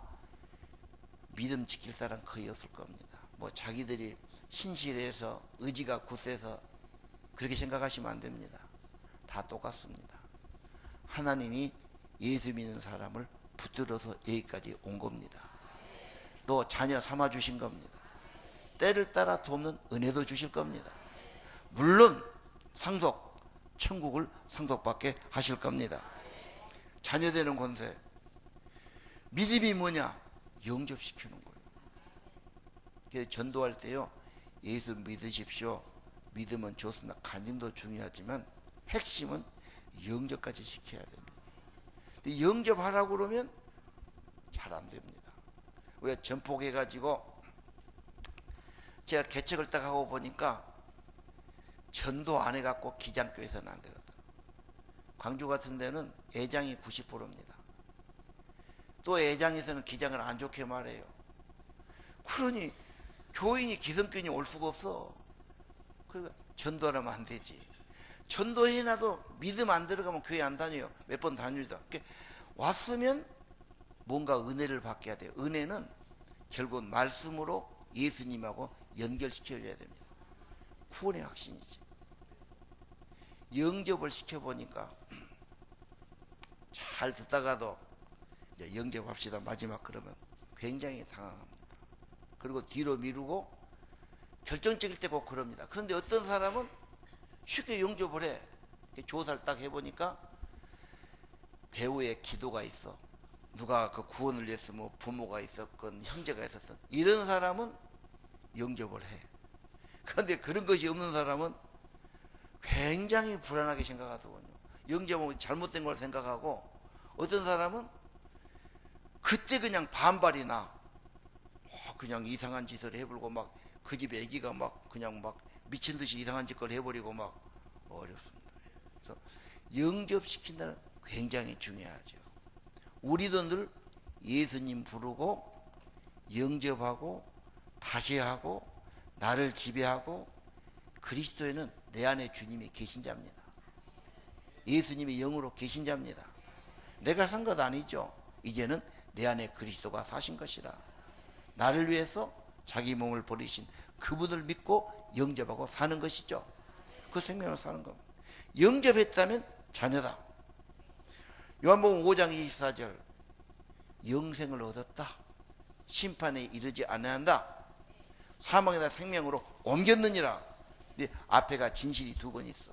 믿음 지킬 사람 거의 없을 겁니다. 뭐 자기들이 신실해서 의지가 굳세서 그렇게 생각하시면 안 됩니다. 다 똑같습니다. 하나님이 예수 믿는 사람을 붙들어서 여기까지 온 겁니다. 또 자녀 삼아 주신 겁니다. 때를 따라 돕는 은혜도 주실 겁니다. 물론 상속, 천국을 상속받게 하실 겁니다. 자녀 되는 권세. 믿음이 뭐냐? 영접시키는 거예요. 그래서 전도할 때요, 예수 믿으십시오. 믿음은 좋습니다. 간증도 중요하지만 핵심은 영접까지 시켜야 됩니다. 근데 영접하라고 그러면 잘 안 됩니다. 우리가 전폭해가지고 제가 개척을 딱 하고 보니까 전도 안 해갖고 기장교에서는 안 되거든. 광주 같은 데는 애장이 90%입니다. 또 애장에서는 기장을 안 좋게 말해요. 그러니 교인이 기성교인이 올 수가 없어. 그러니까 전도하면 안 되지. 전도해놔도 믿음 안 들어가면 교회 안 다녀요. 몇 번 다니다. 그러니까 왔으면 뭔가 은혜를 받게 돼요. 은혜는 결국 말씀으로 예수님하고 연결시켜줘야 됩니다. 구원의 확신이지. 영접을 시켜보니까 잘 듣다가도 이제 영접합시다 마지막 그러면 굉장히 당황합니다. 그리고 뒤로 미루고 결정적일 때 꼭 그럽니다. 그런데 어떤 사람은 쉽게 영접을 해. 조사를 딱 해보니까 배우의 기도가 있어. 누가 그 구원을 위해서 뭐 부모가 있었건 형제가 있었건 이런 사람은 영접을 해. 그런데 그런 것이 없는 사람은 굉장히 불안하게 생각하더군요. 영접은 잘못된 걸 생각하고, 어떤 사람은 그때 그냥 반발이 나. 그냥 이상한 짓을 해버리고 막 그 집 애기가 막 그냥 막 미친 듯이 이상한 짓을 해버리고 막 어렵습니다. 그래서 영접시킨다는 굉장히 중요하죠. 우리도 늘 예수님 부르고 영접하고 다시 하고 나를 지배하고, 그리스도에는 내 안에 주님이 계신 자입니다. 예수님이 영으로 계신 자입니다. 내가 산 것 아니죠. 이제는 내 안에 그리스도가 사신 것이라. 나를 위해서 자기 몸을 버리신 그분을 믿고 영접하고 사는 것이죠. 그 생명을 사는 겁니다. 영접했다면 자녀다. 요한복음 5장 24절, 영생을 얻었다. 심판에 이르지 아니한다. 사망에다 생명으로 옮겼느니라. 근데 앞에가 진실이 두 번 있어.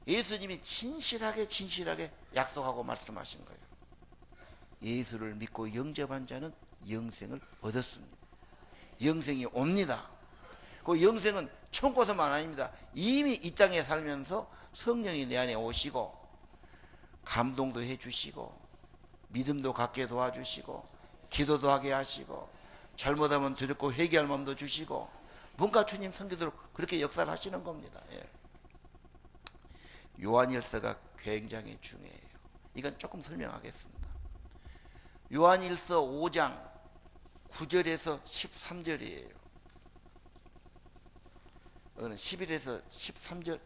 예수님이 진실하게 약속하고 말씀하신 거예요. 예수를 믿고 영접한 자는 영생을 얻었습니다. 영생이 옵니다. 그 영생은 천국에서만 아닙니다. 이미 이 땅에 살면서 성령이 내 안에 오시고 감동도 해주시고 믿음도 갖게 도와주시고 기도도 하게 하시고 잘못하면 두렵고 회개할 마음도 주시고, 뭔가 주님 성기대로 그렇게 역사를 하시는 겁니다. 예. 요한일서가 굉장히 중요해요. 이건 조금 설명하겠습니다. 요한일서 5장 9절에서 13절이에요. 이거는 11에서 13절,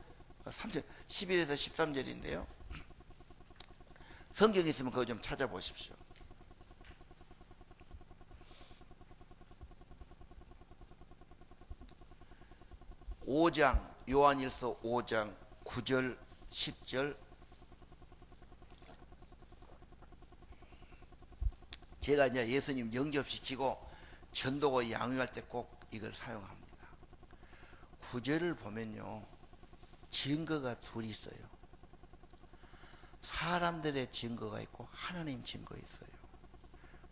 11에서 13절인데요. 성경에 있으면 그거 좀 찾아보십시오. 5장 요한일서 5장 9절 10절 제가 이제 예수님 영접시키고 전도고 양육할 때 꼭 이걸 사용합니다. 9절을 보면요, 증거가 둘이 있어요. 사람들의 증거가 있고 하나님 증거 있어요.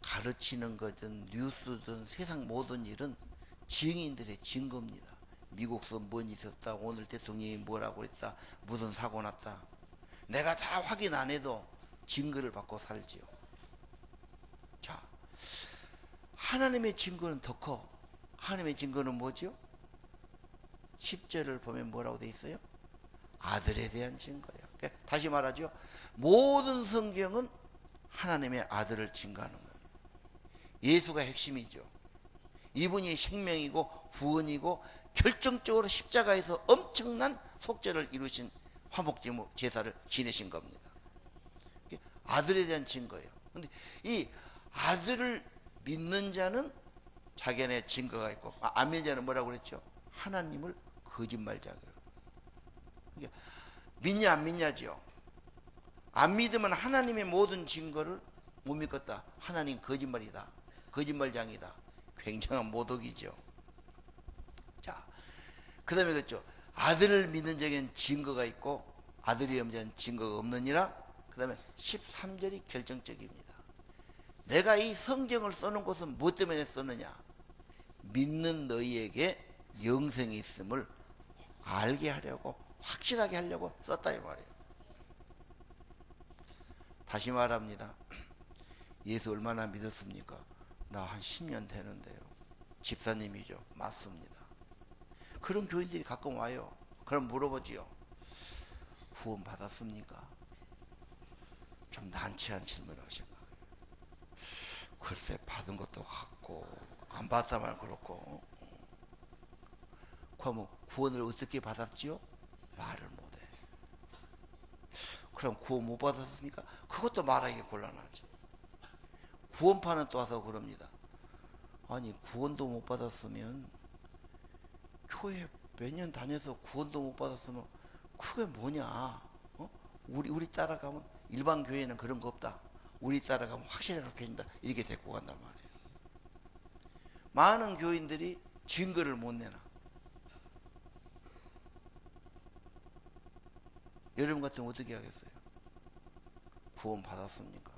가르치는 거든 뉴스든 세상 모든 일은 증인들의 증거입니다. 미국서 뭔 있었다, 오늘 대통령이 뭐라고 그랬다, 무슨 사고 났다, 내가 다 확인 안 해도 증거를 받고 살지요. 자, 하나님의 증거는 더 커. 하나님의 증거는 뭐죠? 10절을 보면 뭐라고 돼 있어요? 아들에 대한 증거예요. 그러니까 다시 말하죠, 모든 성경은 하나님의 아들을 증거하는 거예요. 예수가 핵심이죠. 이분이 생명이고 구원이고 결정적으로 십자가에서 엄청난 속죄를 이루신 화목제물 제사를 지내신 겁니다. 아들에 대한 증거예요. 근데 이 아들을 믿는 자는 자기네 증거가 있고, 안 믿는 자는 뭐라고 그랬죠? 하나님을 거짓말자라고. 믿냐 안 믿냐죠. 안 믿으면 하나님의 모든 증거를 못 믿겠다, 하나님 거짓말이다, 거짓말장이다, 굉장한 모독이죠. 자, 그 다음에 그랬죠, 아들을 믿는 자에겐 증거가 있고 아들이 없는 자는 증거가 없느니라. 그 다음에 13절이 결정적입니다. 내가 이 성경을 써놓은 것은 무엇 때문에 썼느냐? 믿는 너희에게 영생이 있음을 알게 하려고, 확실하게 하려고 썼다 이 말이에요. 다시 말합니다. 예수 얼마나 믿었습니까? 나 한 10년 되는데요. 집사님이죠. 맞습니다. 그런 교인들이 가끔 와요. 그럼 물어보지요. 구원 받았습니까? 좀 난처한 질문을 하신다. 글쎄, 받은 것도 같고 안 받았다만 그렇고. 그럼 구원을 어떻게 받았지요? 말을 못해. 그럼 구원 못 받았습니까? 그것도 말하기 곤란하지. 구원파는 또 와서 그럽니다. 아니, 구원도 못 받았으면, 교회 몇 년 다녀서 구원도 못 받았으면 그게 뭐냐? 우리 따라가면, 일반 교회는 그런 거 없다, 우리 따라가면 확실하게 해준다, 이렇게 데리고 간단 말이에요. 많은 교인들이 증거를 못 내놔. 여러분 같으면 어떻게 하겠어요? 구원 받았습니까?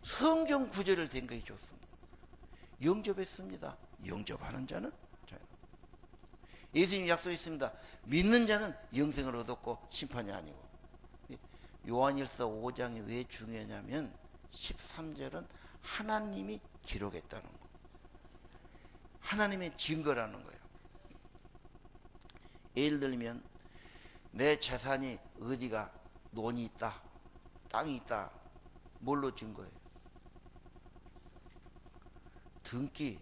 성경 구절을 된 것이 좋습니다. 영접했습니다. 영접하는 자는 자유. 예수님이 약속했습니다. 믿는 자는 영생을 얻었고 심판이 아니고. 요한일서 5장이 왜 중요하냐면 13절은 하나님이 기록했다는 거, 하나님의 증거라는 거예요. 예를 들면 내 재산이 어디가 논이 있다, 땅이 있다, 뭘로 증거해요? 등기,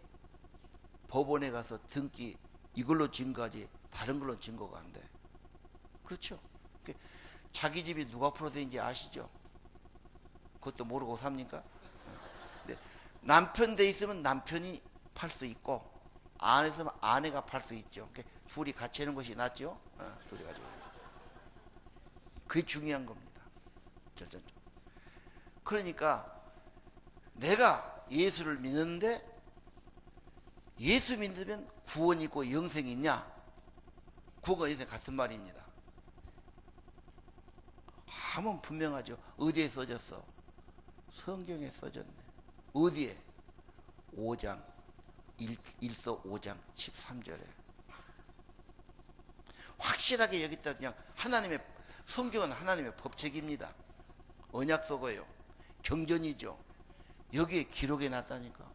법원에 가서 등기, 이걸로 증거하지 다른 걸로 증거가 안 돼. 그렇죠? 자기 집이 누가 풀어대는지 아시죠? 그것도 모르고 삽니까? 네. 남편 돼 있으면 남편이 팔 수 있고, 안 했으면 아내가 팔 수 있죠. 둘이 같이 하는 것이 낫죠? 둘이 가지고. 그게 중요한 겁니다. 결정적으로. 그러니까 내가 예수를 믿는데, 예수 믿으면 구원이 있고 영생이 있냐? 구원과 영생 같은 말입니다. 하면 분명하죠. 어디에 써졌어? 성경에 써졌네. 어디에? 5장 1서 5장 13절에 확실하게 여기다. 그냥 하나님의, 성경은 하나님의 법책입니다. 언약서고요, 경전이죠. 여기에 기록해 놨다니까.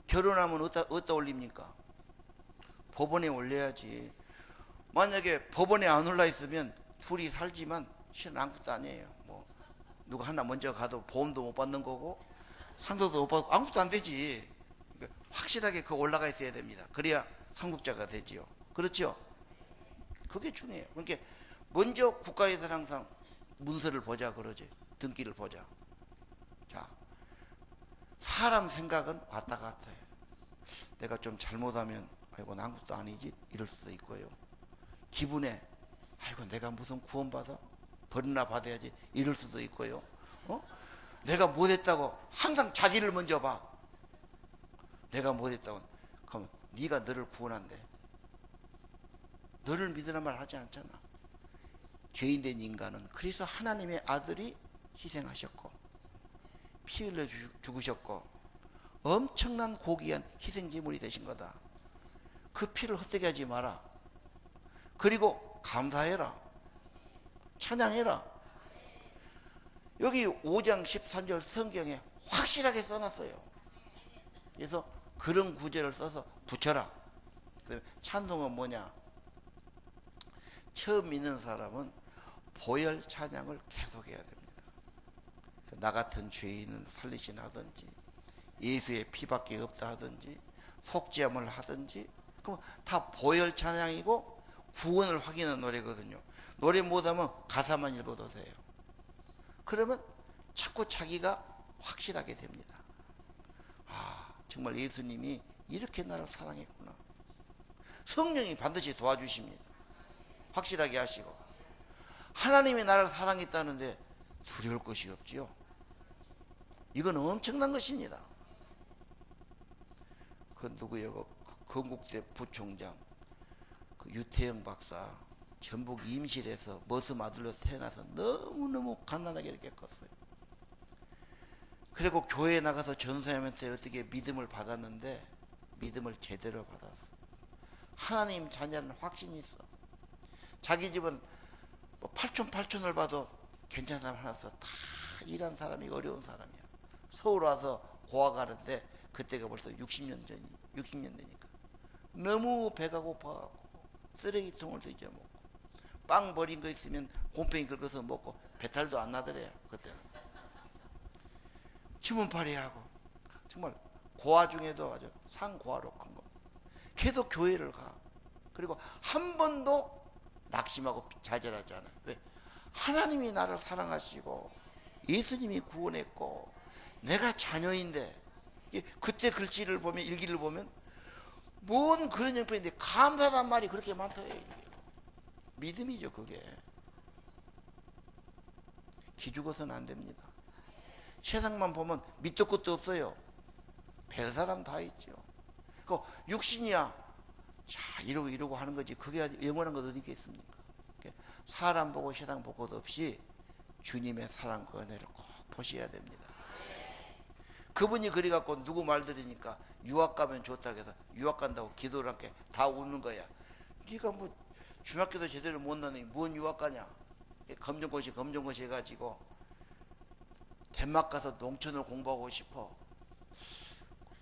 결혼하면 어디다 올립니까? 법원에 올려야지. 만약에 법원에 안 올라 있으면 둘이 살지만 실은 아무것도 아니에요. 뭐 누가 하나 먼저 가도 보험도 못 받는 거고 상도도 못 받고 아무것도 안 되지. 그러니까 확실하게 그거 올라가 있어야 됩니다. 그래야 상속자가 되지요. 그렇죠? 그게 중요해요. 그러니까 먼저 국가에서는 항상 문서를 보자 그러지, 등기를 보자. 자, 사람 생각은 왔다 갔다 해. 내가 좀 잘못하면 아이고 난 것도 아니지 이럴 수도 있고요. 기분에 아이고 내가 무슨 구원받아 벌이나 받아야지 이럴 수도 있고요. 내가 못했다고 항상 자기를 먼저 봐. 내가 못했다고. 그러면 네가 너를 구원한대. 너를 믿으란 말 하지 않잖아. 죄인된 인간은 그래서 하나님의 아들이 희생하셨고 피 흘려 죽으셨고 엄청난 고귀한 희생제물이 되신 거다. 그 피를 헛되게 하지 마라. 그리고 감사해라. 찬양해라. 여기 5장 13절 성경에 확실하게 써놨어요. 그래서 그런 구절을 써서 붙여라. 찬송은 뭐냐? 처음 믿는 사람은 보혈 찬양을 계속해야 됩니다. 나 같은 죄인은 살리신 하든지 예수의 피밖에 없다 하든지 속죄함을 하든지 그럼 다 보혈 찬양이고 구원을 확인하는 노래거든요. 노래 못하면 가사만 읽어도 돼요. 그러면 자꾸 자기가 확실하게 됩니다. 아, 정말 예수님이 이렇게 나를 사랑했구나. 성령이 반드시 도와주십니다. 확실하게 하시고 하나님이 나를 사랑했다는데 두려울 것이 없지요. 이건 엄청난 것입니다. 그 누구요? 그 건국대 부총장 그 유태영 박사 전북 임실에서 머슴 아들로 태어나서 너무너무 가난하게 이렇게 컸어요. 그리고 교회에 나가서 전도하면서 어떻게 믿음을 받았는데 믿음을 제대로 받았어. 하나님 자녀는 확신이 있어. 자기 집은 뭐 8촌을 봐도 괜찮은 사람 하나 없어. 다 일한 사람이 어려운 사람이야. 서울 와서 고아 가는데 그때가 벌써 60년 되니까 너무 배가 고파갖고 쓰레기통을 뒤져먹고 빵 버린 거 있으면 곰팡이 긁어서 먹고 배탈도 안 나더래요. 그때는 주문팔이 하고 정말 고아 중에도 아주 상고아로 큰 거. 걔도 교회를 가. 그리고 한 번도 낙심하고 좌절하지 않아요. 왜? 하나님이 나를 사랑하시고 예수님이 구원했고 내가 자녀인데 그때 글씨를 보면 일기를 보면 뭔 그런 형편인데 감사하단 말이 그렇게 많더래요. 믿음이죠. 그게 기죽어서는 안 됩니다. 세상만 보면 밑도 끝도 없어요. 별 사람 다 있죠. 그 육신이야 자 이러고 하는 거지 그게 영원한 것 어디 있겠습니까? 사람 보고 세상 볼 것 없이 주님의 사랑과 은혜를 꼭 보셔야 됩니다. 그분이 그래갖고 누구 말 들으니까 유학 가면 좋다고 해서 유학 간다고 기도를 함께 다 웃는 거야. 네가 뭐 중학교도 제대로 못 나니 뭔 유학 가냐. 검정고시 해가지고 덴마크 가서 농촌을 공부하고 싶어.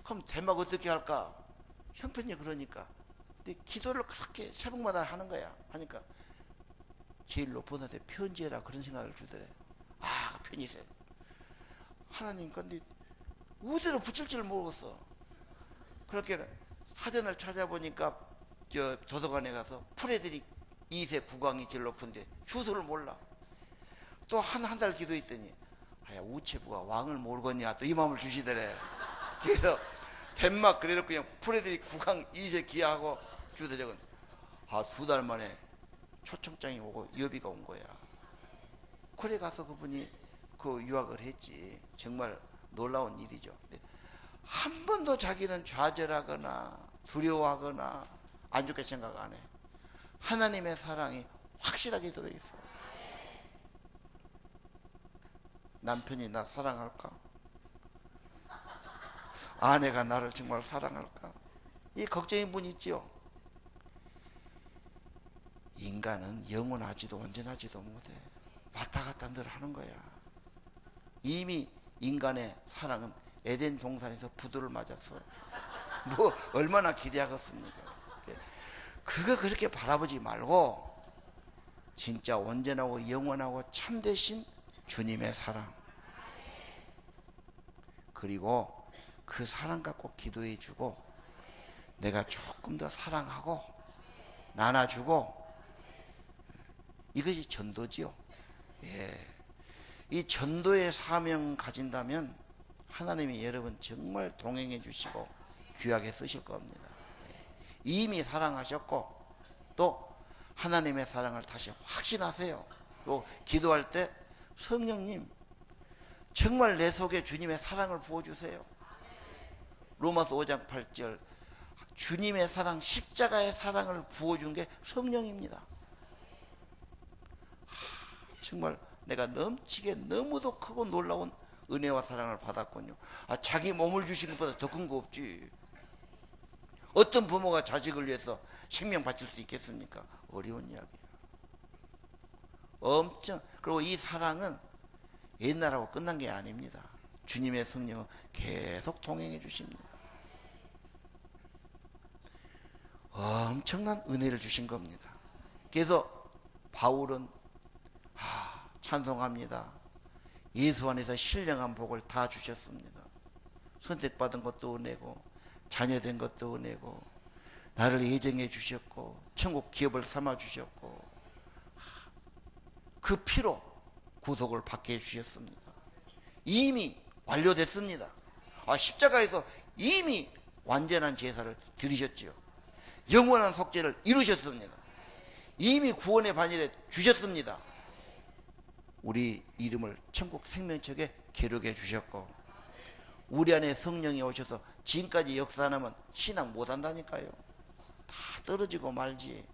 그럼 덴마크 어떻게 할까? 형편이 그러니까. 근데 기도를 그렇게 새벽마다 하는 거야. 하니까 제일 높은 데한테 편지해라 그런 생각을 주더래. 아, 편지 쎄. 하나님 근데 어디로 붙일 줄 모르겠어. 그렇게 사전을 찾아보니까 저 도서관에 가서 프레드릭 2세 국왕이 제일 높은데 주소를 몰라. 또 한 달 기도했더니 아야 우체부가 왕을 모르겠냐 또 이 마음을 주시더래. 그래서 덴마크 그래놓고 그냥 프레드릭 국왕 2세 기하고 주소적은 아 2달 만에 초청장이 오고 여비가 온 거야. 그래 가서 그분이 그 유학을 했지. 정말 놀라운 일이죠. 한 번도 자기는 좌절하거나 두려워하거나 안 좋게 생각 안 해. 하나님의 사랑이 확실하게 들어있어. 남편이 나 사랑할까? 아내가 나를 정말 사랑할까? 이 걱정인 분 있지요. 인간은 영원하지도 온전하지도 못해. 왔다 갔다 늘 하는 거야. 이미 인간의 사랑은 에덴 동산에서 부두를 맞았어. 뭐 얼마나 기대하겠습니까? 그거 그렇게 바라보지 말고 진짜 온전하고 영원하고 참되신 주님의 사랑, 그리고 그 사랑 갖고 기도해 주고 내가 조금 더 사랑하고 나눠주고, 이것이 전도지요. 예. 이 전도의 사명 가진다면 하나님이 여러분 정말 동행해 주시고 귀하게 쓰실 겁니다. 이미 사랑하셨고 또 하나님의 사랑을 다시 확신하세요. 또 기도할 때 성령님 정말 내 속에 주님의 사랑을 부어주세요. 로마서 5장 8절 주님의 사랑, 십자가의 사랑을 부어준 게 성령입니다. 정말 내가 넘치게 너무도 크고 놀라운 은혜와 사랑을 받았군요. 자기 몸을 주시는 것보다 더 큰 거 없지. 어떤 부모가 자식을 위해서 생명 바칠 수 있겠습니까? 어려운 이야기예요. 엄청. 그리고 이 사랑은 옛날하고 끝난 게 아닙니다. 주님의 성령은 계속 동행해 주십니다. 엄청난 은혜를 주신 겁니다. 그래서 바울은 찬송합니다. 예수 안에서 신령한 복을 다 주셨습니다. 선택받은 것도 은혜고 자녀된 것도 은혜고 나를 예정해 주셨고 천국 기업을 삼아 주셨고 그 피로 구속을 받게 해주셨습니다. 이미 완료됐습니다. 십자가에서 이미 완전한 제사를 드리셨지요. 영원한 속죄를 이루셨습니다. 이미 구원의 반열에 주셨습니다. 우리 이름을 천국 생명책에 기록해 주셨고 우리 안에 성령이 오셔서 지금까지 역사 안 하면 신앙 못한다니까요. 다 떨어지고 말지.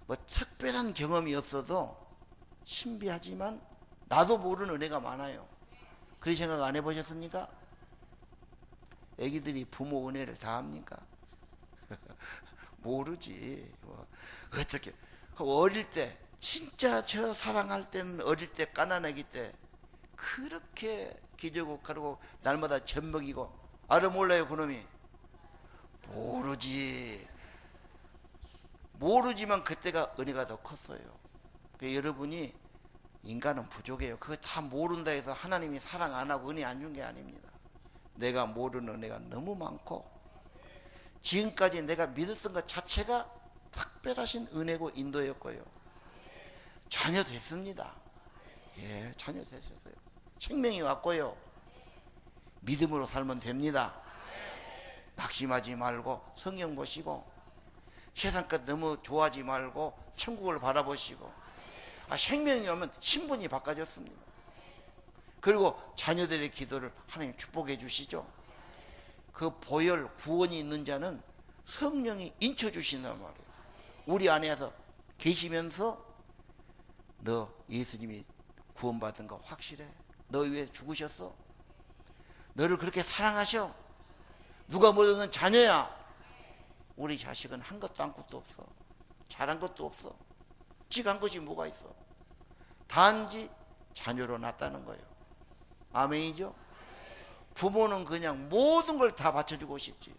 뭐 특별한 경험이 없어도 신비하지만 나도 모르는 은혜가 많아요. 그런 생각 안 해보셨습니까? 애기들이 부모 은혜를 다 합니까? 모르지. 어떻게 어릴 때 진짜 저 사랑할 때는 어릴 때 까난애기 때 그렇게 기저귀가르고 날마다 젖먹이고 알아 몰라요 그놈이? 모르지. 모르지만 그때가 은혜가 더 컸어요. 여러분이 인간은 부족해요. 그거 다 모른다 해서 하나님이 사랑 안 하고 은혜 안 준 게 아닙니다. 내가 모르는 은혜가 너무 많고 지금까지 내가 믿었던 것 자체가 특별하신 은혜고 인도였고요. 자녀 됐습니다. 예, 자녀 되셨어요. 생명이 왔고요. 믿음으로 살면 됩니다. 낙심하지 말고 성경 보시고 세상 것 너무 좋아하지 말고 천국을 바라보시고 생명이 오면 신분이 바꿔졌습니다. 그리고 자녀들의 기도를 하나님 축복해 주시죠. 그 보혈 구원이 있는 자는 성령이 인쳐 주신단 말이에요. 우리 안에서 계시면서 너 예수님이 구원받은 거 확실해? 너 위해 죽으셨어? 너를 그렇게 사랑하셔? 누가 뭐든 넌 자녀야. 우리 자식은 한 것도 한 것도 없어. 잘한 것도 없어. 지간 것이 뭐가 있어? 단지 자녀로 낳았다는 거예요. 아멘이죠? 부모는 그냥 모든 걸 다 바쳐주고 싶지.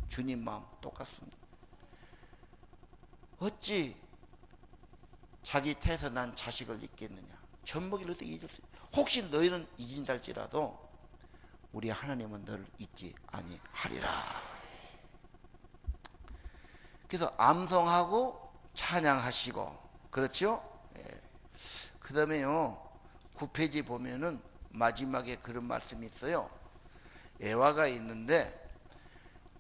주님 마음 똑같습니다. 어찌 자기 태에서 난 자식을 잊겠느냐. 젖먹이를 어떻게 잊을 수 있어? 혹시 너희는 잊은달지라도 우리 하나님은 너를 잊지 아니하리라. 그래서 암송하고 찬양하시고 그렇죠? 예. 그 다음에요 9페이지 보면은 마지막에 그런 말씀이 있어요. 애화가 있는데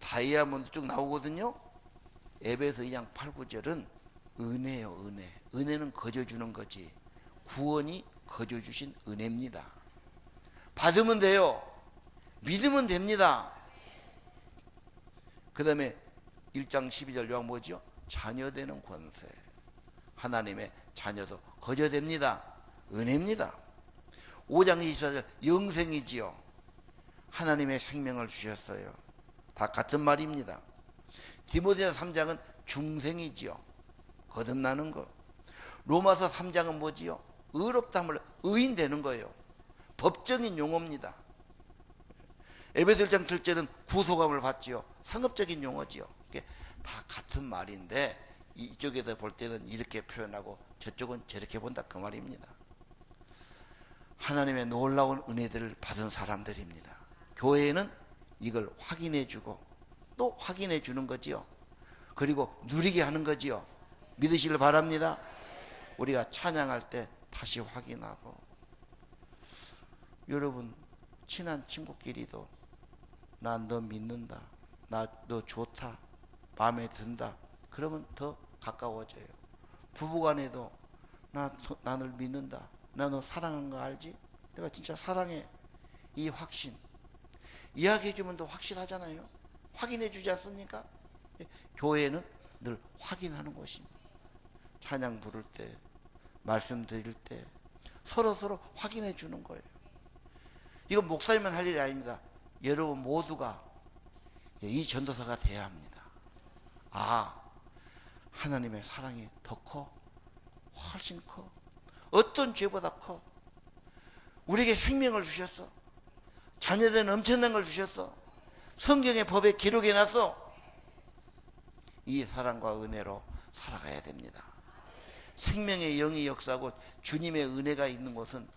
다이아몬드 쭉 나오거든요. 에베소 2장 8, 9절은 은혜요 은혜. 은혜는 거저주는 거지. 구원이 거저주신 은혜입니다. 받으면 돼요. 믿으면 됩니다. 그 다음에 1장 12절 요약 뭐죠? 자녀되는 권세. 하나님의 자녀도 거저됩니다. 은혜입니다. 5장 24절 영생이지요. 하나님의 생명을 주셨어요. 다 같은 말입니다. 디모데서 3장은 중생이지요. 거듭나는 거. 로마서 3장은 뭐지요? 의롭다함을 의인 되는 거예요. 법적인 용어입니다. 에베소 1장 7절은 구속함을 받지요. 상업적인 용어지요. 다 같은 말인데 이쪽에서 볼 때는 이렇게 표현하고 저쪽은 저렇게 본다 그 말입니다. 하나님의 놀라운 은혜들을 받은 사람들입니다. 교회는 이걸 확인해 주고 또 확인해 주는 거지요. 그리고 누리게 하는 거지요. 믿으시길 바랍니다. 우리가 찬양할 때 다시 확인하고 여러분 친한 친구끼리도 나 너 믿는다. 나 너 좋다. 마음에 든다. 그러면 더 가까워져요. 부부간에도 나를 믿는다. 나 너 사랑한 거 알지? 내가 진짜 사랑해. 이 확신. 이야기해 주면 더 확실하잖아요. 확인해 주지 않습니까? 교회는 늘 확인하는 곳입니다. 찬양 부를 때, 말씀 드릴 때 서로 확인해 주는 거예요. 이건 목사님만 할 일이 아닙니다. 여러분 모두가 이 전도사가 돼야 합니다. 아, 하나님의 사랑이 더 커? 훨씬 커. 어떤 죄보다 커. 우리에게 생명을 주셨어. 자녀된 엄청난 걸 주셨어. 성경의 법에 기록해 놨어. 이 사랑과 은혜로 살아가야 됩니다. 생명의 영이 역사하고 주님의 은혜가 있는 곳은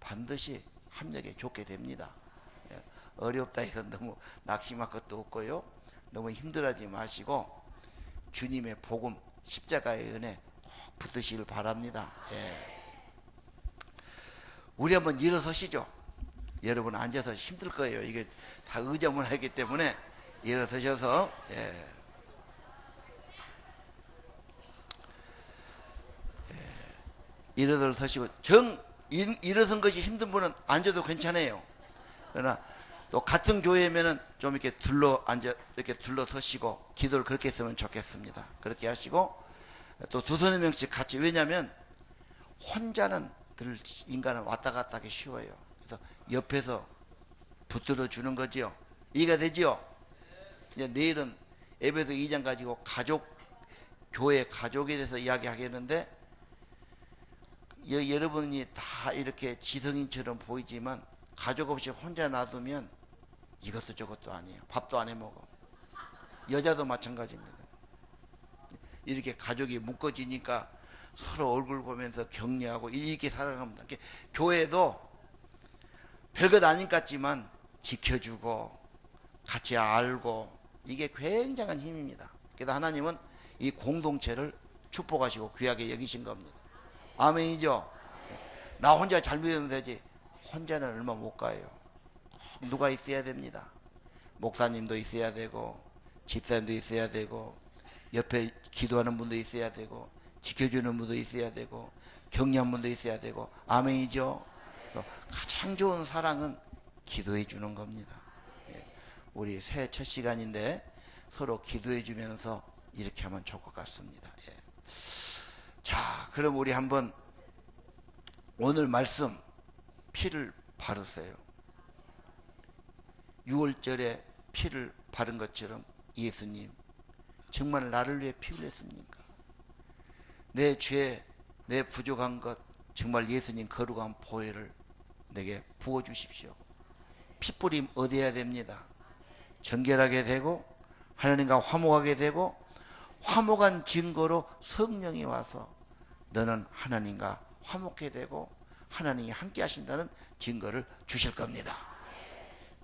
반드시 합력에 좋게 됩니다. 어렵다 해서 너무 낙심할 것도 없고요. 너무 힘들어하지 마시고 주님의 복음, 십자가의 은혜 꼭 붙으시길 바랍니다. 우리 한번 일어서시죠. 여러분 앉아서 힘들 거예요. 이게 다 의자문화이기 때문에 일어서셔서 일어서시고 일어선 것이 힘든 분은 앉아도 괜찮아요. 그러나 또 같은 교회면은 좀 이렇게 이렇게 둘러서시고 기도를 그렇게 했으면 좋겠습니다. 그렇게 하시고 또 두서너 명씩 같이. 왜냐하면 혼자는 늘 인간은 왔다 갔다 하기 쉬워요. 그래서 옆에서 붙들어 주는 거지요. 이해가 되지요? 이제 내일은 에베소 2장 가지고 교회 가족에 대해서 이야기하겠는데, 여러분이 다 이렇게 지성인처럼 보이지만 가족 없이 혼자 놔두면 이것도 저것도 아니에요. 밥도 안 해 먹어. 여자도 마찬가지입니다. 이렇게 가족이 묶어지니까 서로 얼굴 보면서 격려하고 이렇게 살아갑니다. 교회도 별것 아닌 것 같지만 지켜주고 같이 알고 이게 굉장한 힘입니다. 그래서 하나님은 이 공동체를 축복하시고 귀하게 여기신 겁니다. 아멘이죠? 나 혼자 잘 믿으면 되지. 혼자는 얼마 못 가요. 누가 있어야 됩니다. 목사님도 있어야 되고 집사님도 있어야 되고 옆에 기도하는 분도 있어야 되고 지켜주는 분도 있어야 되고 격려하는 분도 있어야 되고. 아멘이죠? 가장 좋은 사랑은 기도해 주는 겁니다. 우리 새해 첫 시간인데 서로 기도해 주면서 이렇게 하면 좋을 것 같습니다. 자, 그럼 우리 한번 오늘 말씀 피를 바르세요. 6월절에 피를 바른 것처럼 예수님 정말 나를 위해 피 흘렸습니까? 내 죄, 내 부족한 것 정말 예수님 거룩한 보혈을 내게 부어주십시오. 핏불이 얻어야 됩니다. 정결하게 되고 하나님과 화목하게 되고 화목한 증거로 성령이 와서 너는 하나님과 화목해 되고 하나님이 함께 하신다는 증거를 주실 겁니다.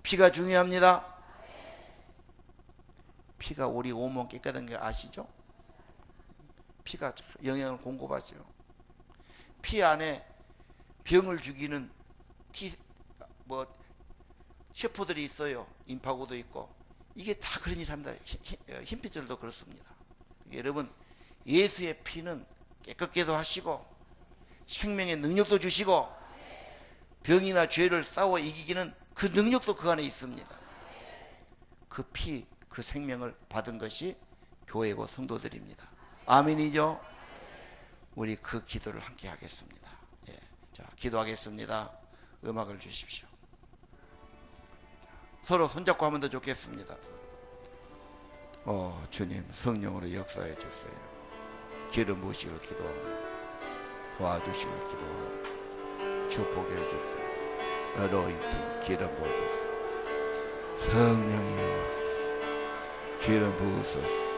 피가 중요합니다. 피가 우리 온몸 깨끗한 게 아시죠? 피가 영양을 공급하죠. 피 안에 병을 죽이는 세포들이 있어요. 임파고도 있고. 이게 다 그런 일 합니다. 흰피들도 그렇습니다. 여러분, 예수의 피는 깨끗게도 하시고 생명의 능력도 주시고 병이나 죄를 싸워 이기기는 그 능력도 그 안에 있습니다. 그 피, 그 생명을 받은 것이 교회고 성도들입니다. 아멘이죠? 우리 그 기도를 함께 하겠습니다. 자, 기도하겠습니다. 음악을 주십시오. 서로 손잡고 하면 더 좋겠습니다. 주님, 성령으로 역사해 주세요. 기름 부으시길 기도합니다. 도와주시길 기도합니다. 축복해 주세요. 어노인팅 기름 부어주세요. 성령이 오소서. 기름 부으소서.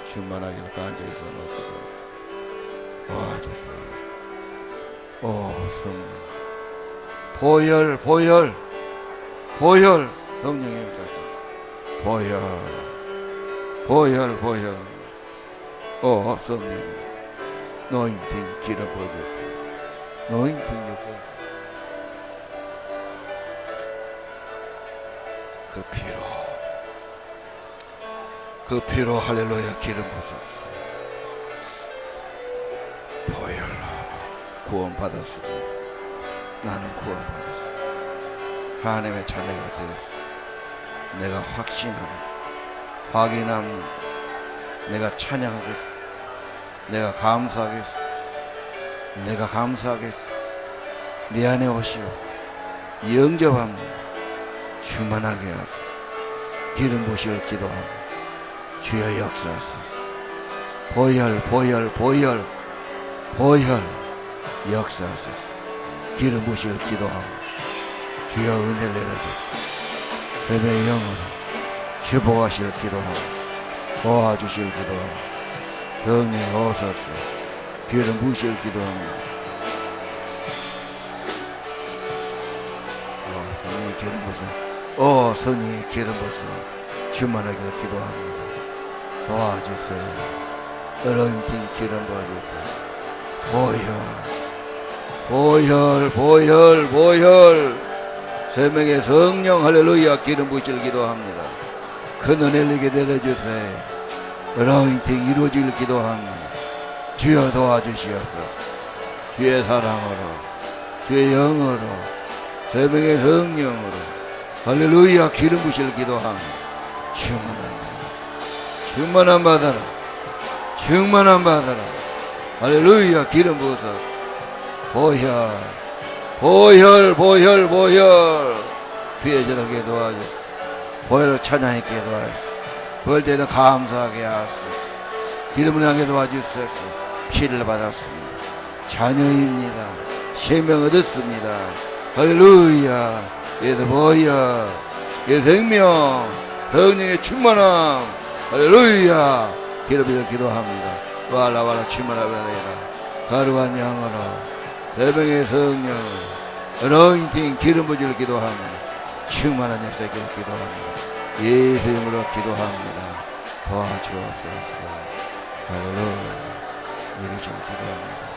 충만하길 간절히 선언합니다. 도와주세요. 성령 보혈 성령의 역사죠. 보혈 성령 노인팅 기름 부어주세요. 노인팅 역사. 그 그 피로 할렐루야 기름 부었어. 보혈로 구원받았습니다. 나는 구원받았어. 하나님의 자녀가 되었어. 내가 확인합니다. 내가 찬양하겠어. 내가 감사하겠어. 내가 감사하겠어. 내 안에 오시옵소서. 영접합니다. 충만하게 하소서. 기름 부으시길 기도합니다. 주여 역사하소서. 보혈 역사하소서. 기름 부으시길 기도합니다. 주여 은혜를 내려주소서. 새벽의 영으로 축복하시길 기도합니다. 도와주시길 기도합니다. 성령이 오소서. 기름 부으시길 기도합니다. 성령이 기름 부으소서. 성령이 기름 부으소서. 충만하기를 기도합니다. 도와주세요. 어anointing 기름 부어주세요. 보혈 세 명의 성령 할렐루야 기름 부으시길 기도합니다. 큰 은혜를 내게 내려주세요. 어anointing 이루어지길 기도합니다. 주여 도와주시옵소서. 주의 사랑으로 주의 영으로 세 명의 성령으로 할렐루야 기름 부으시길 기도합니다. 충만한 받아라. 충만한 받아라. 할렐루야 기름 부으소서. 보혈 피해 저들게 도와주소서. 보혈을 찬양하게 도와주소서. 보혈 때는 감사하게 하소서. 기름을 향해 도와주소서. 피를 받았습니다. 자녀입니다. 생명 얻었습니다. 할렐루야. 예수 보혈 예 생명 성령의 충만함 할렐루야. 기름을 기도합니다. 와라 충만하리이다. 거룩한 영으로 새벽의 성령으로 어anointing 기름 부으시길 기도합니다. 충만한 역사에 기도합니다. 예수 이름으로 기도합니다. 도와주옵소서. 할렐루야. 이루시길 기도합니다.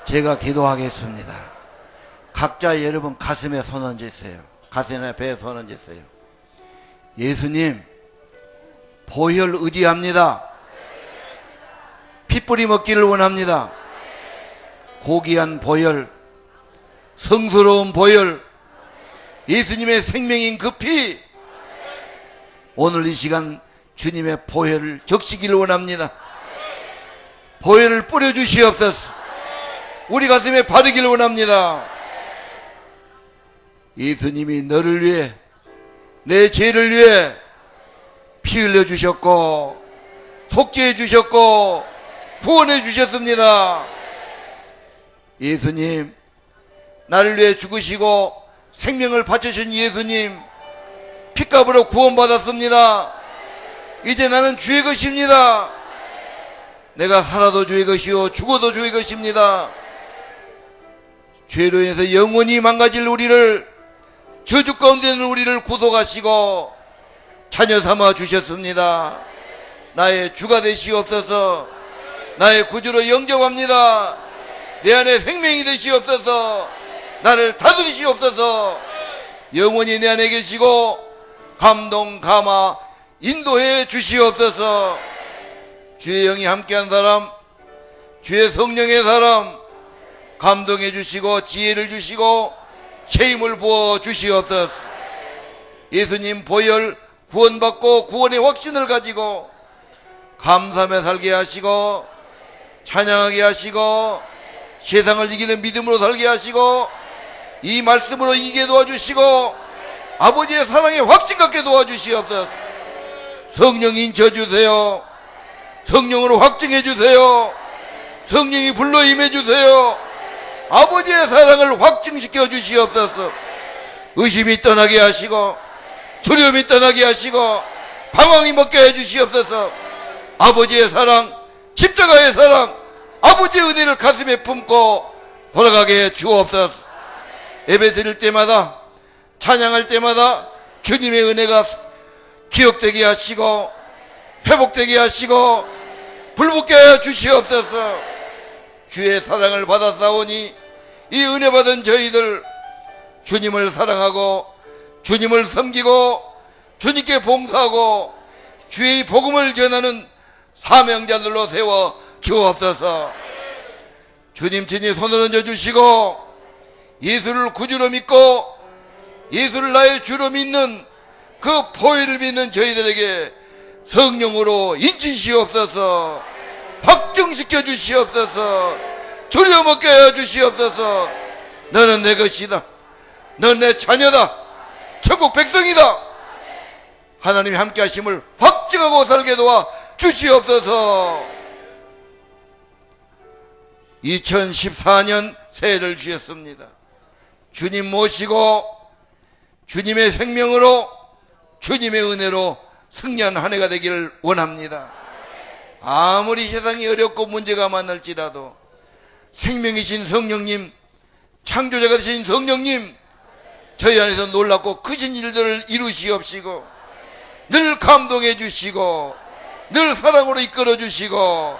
제가 기도하겠습니다. 각자 여러분 가슴에 손 얹으세요. 가슴에 배에 손 얹으세요. 예수님 보혈 의지합니다. 핏뿌리 먹기를 원합니다. 고귀한 보혈, 성스러운 보혈, 예수님의 생명인 그 피, 오늘 이 시간 주님의 보혈을 적시기를 원합니다. 보혈을 뿌려주시옵소서. 우리 가슴에 바르기를 원합니다. 예수님이 너를 위해 내 죄를 위해 피 흘려 주셨고 속죄해 주셨고 구원해 주셨습니다. 예수님 나를 위해 죽으시고 생명을 바치신 예수님 피값으로 구원받았습니다. 이제 나는 주의 것입니다. 내가 살아도 주의 것이요 죽어도 주의 것입니다. 죄로 인해서 영원히 망가질 우리를, 저주 가운데 있는 우리를 구속하시고 자녀 삼아 주셨습니다. 나의 주가 되시옵소서. 나의 구주로 영접합니다. 내 안에 생명이 되시옵소서. 나를 다스리시옵소서. 영원히 내 안에 계시고 감동 감화 인도해 주시옵소서. 주의 영이 함께한 사람, 주의 성령의 사람 감동해 주시고 지혜를 주시고 새 힘을 부어 주시옵소서. 예수님 보혈 구원받고 구원의 확신을 가지고 감사하며 살게 하시고 찬양하게 하시고 세상을 이기는 믿음으로 살게 하시고 이 말씀으로 이기게 도와주시고 아버지의 사랑에 확신 갖게 도와주시옵소서. 성령 인쳐주세요. 성령으로 확증해 주세요. 성령이 불러 임해 주세요. 아버지의 사랑을 확증시켜 주시옵소서. 의심이 떠나게 하시고 두려움이 떠나게 하시고 방황이 먹게 해 주시옵소서. 아버지의 사랑, 십자가의 사랑, 아버지의 은혜를 가슴에 품고 돌아가게 해 주옵소서. 예배 드릴 때마다 찬양할 때마다 주님의 은혜가 기억되게 하시고 회복되게 하시고 불붙게 하여 주시옵소서. 주의 사랑을 받았사오니 이 은혜 받은 저희들 주님을 사랑하고 주님을 섬기고 주님께 봉사하고 주의 복음을 전하는 사명자들로 세워 주옵소서. 주님 친히 손을 얹어주시고 예수를 구주로 믿고 예수를 나의 주로 믿는 그 보혈을 믿는 저희들에게 성령으로 인치시옵소서. 확증시켜 주시옵소서. 두려움없게 하여 주시옵소서. 너는 내 것이다. 너는 내 자녀다. 천국 백성이다. 하나님이 함께 하심을 확증하고 살게 도와 주시옵소서. 2014년 새해를 주셨습니다. 주님 모시고 주님의 생명으로 주님의 은혜로 승리한 한 해가 되기를 원합니다. 아무리 세상이 어렵고 문제가 많을지라도 생명이신 성령님, 창조자가 되신 성령님, 저희 안에서 놀랍고 크신 일들을 이루시옵시고 늘 감동해 주시고 늘 사랑으로 이끌어 주시고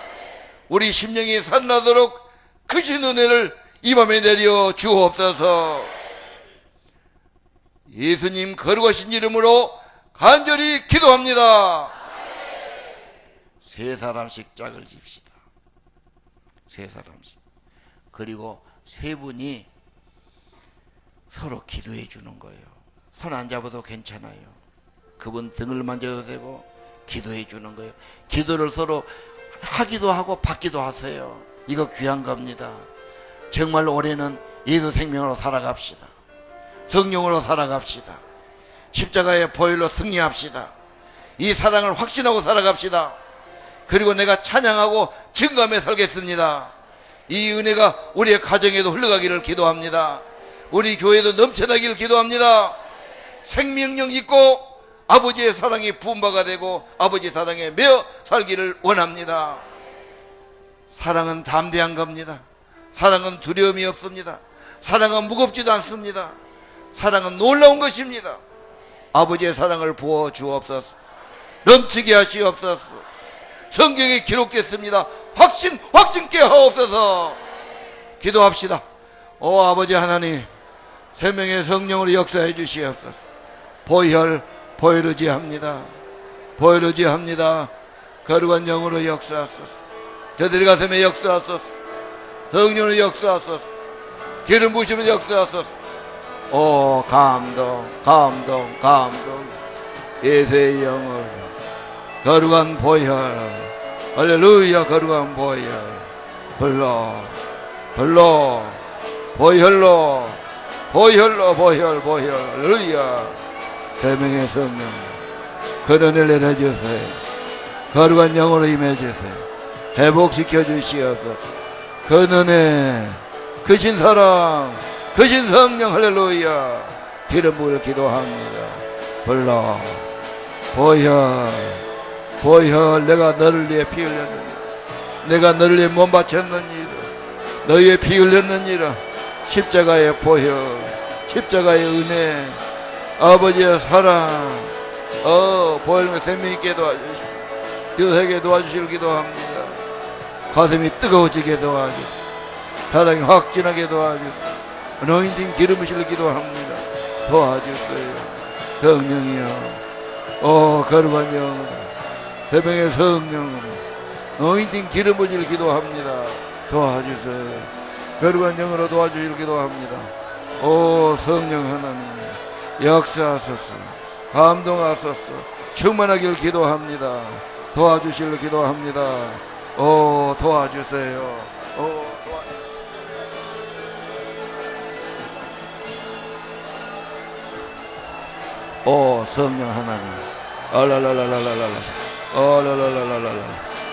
우리 심령이 살아나도록 크신 은혜를 이 밤에 내려 주옵소서. 예수님 거룩하신 이름으로 간절히 기도합니다. 세 사람씩 짝을 집시다. 세 사람씩. 그리고 세 분이 서로 기도해 주는 거예요. 손 안 잡아도 괜찮아요. 그분 등을 만져도 되고 기도해 주는 거예요. 기도를 서로 하기도 하고 받기도 하세요. 이거 귀한 겁니다. 정말 올해는 예수 생명으로 살아갑시다. 성령으로 살아갑시다. 십자가의 보혈로 승리합시다. 이 사랑을 확신하고 살아갑시다. 그리고 내가 찬양하고 증감해 살겠습니다. 이 은혜가 우리의 가정에도 흘러가기를 기도합니다. 우리 교회도 넘쳐나기를 기도합니다. 생명력 있고 아버지의 사랑이 부음바가 되고 아버지 사랑에 매어 살기를 원합니다. 사랑은 담대한 겁니다. 사랑은 두려움이 없습니다. 사랑은 무겁지도 않습니다. 사랑은 놀라운 것입니다. 아버지의 사랑을 부어 주옵소서. 넘치게 하시옵소서. 성경에 기록됐습니다. 확신케 하옵소서. 기도합시다. 오 아버지 하나님, 생명의 성령으로 역사해 주시옵소서. 보혈 의지합니다. 보혈 의지합니다. 거룩한 영으로 역사하소서. 저들의 가슴에 역사하소서. 성령으로 역사하소서. 기름 부으시면 역사하소서. 오 감동 예수의 영을 거룩한 보혈 할렐루야. 거룩한 보혈 보혈로 할렐루야. 생명의 성령 그런을 내려주세요. 거룩한 영으로 임해주세요. 회복시켜 주시옵소서. 그 은혜 크신 사랑 크신 성령 할렐루야. 기름 부을 기도합니다. 보혈 내가 너를 위해 피 흘렸느니라. 내가 너를 위해 몸 바쳤느니라. 너희의 피 흘렸느니라. 십자가의 보혈 십자가의 은혜 아버지의 사랑 보혈과 생명 있게 도와주시고 뜨겁게 도와주시길 기도합니다. 가슴이 뜨거워지게 도와주시고 사랑이 확진하게 도와주시고 어노인팅 기름 부으시길 기도합니다. 도와주세요. 성령이여 거룩한 영 대명의 성령으로 어노인팅 기름 부으시길 기도합니다. 도와주세요. 거룩한 영으로 도와주시길 기도합니다. 오 성령 하나님 역사하소서. 감동하소서. 충만하길 기도합니다. 도와주시길 기도합니다. 오 도와주세요. 오 성령 하나님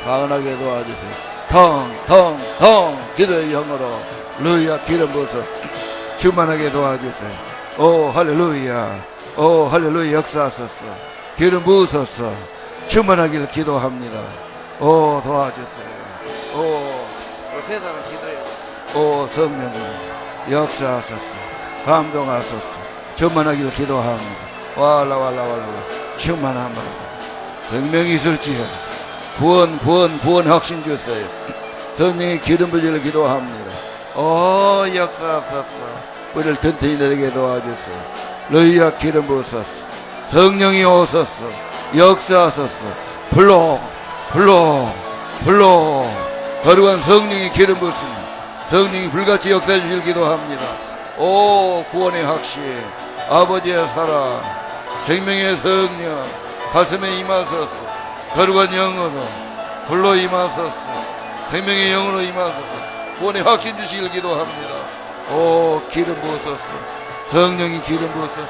강하게 도와주세요. 텅 기도의 영으로 루야 기름 부어서 충만하게 도와주세요. 오 할렐루야 역사하소서. 기름 부으소서. 충만하길 기도합니다. 오 도와주세요. 세 사람 기도해요. 오 성령님 역사하소서. 감동하소서. 충만하길 기도합니다. 충만함을 생명이 있을지어 구원 확신 주세요. 성령의 기름 부지를 기도합니다. 역사하소서. 뿌리를 튼튼히 내리게 도와주세요. 너희야 기름 부으소서. 성령이 오소서. 역사하소서. 불러 거룩한 성령의 기름 부으시니 성령이 불같이 역사해 주실 기도합니다. 구원의 확신, 아버지의 사랑, 생명의 성령 가슴에 임하소서. 거룩한 영으로 불러 임하소서. 생명의 영으로 임하소서. 구원의 확신 주시길 기도합니다. 기름 부으소서. 성령이 기름 부으소서.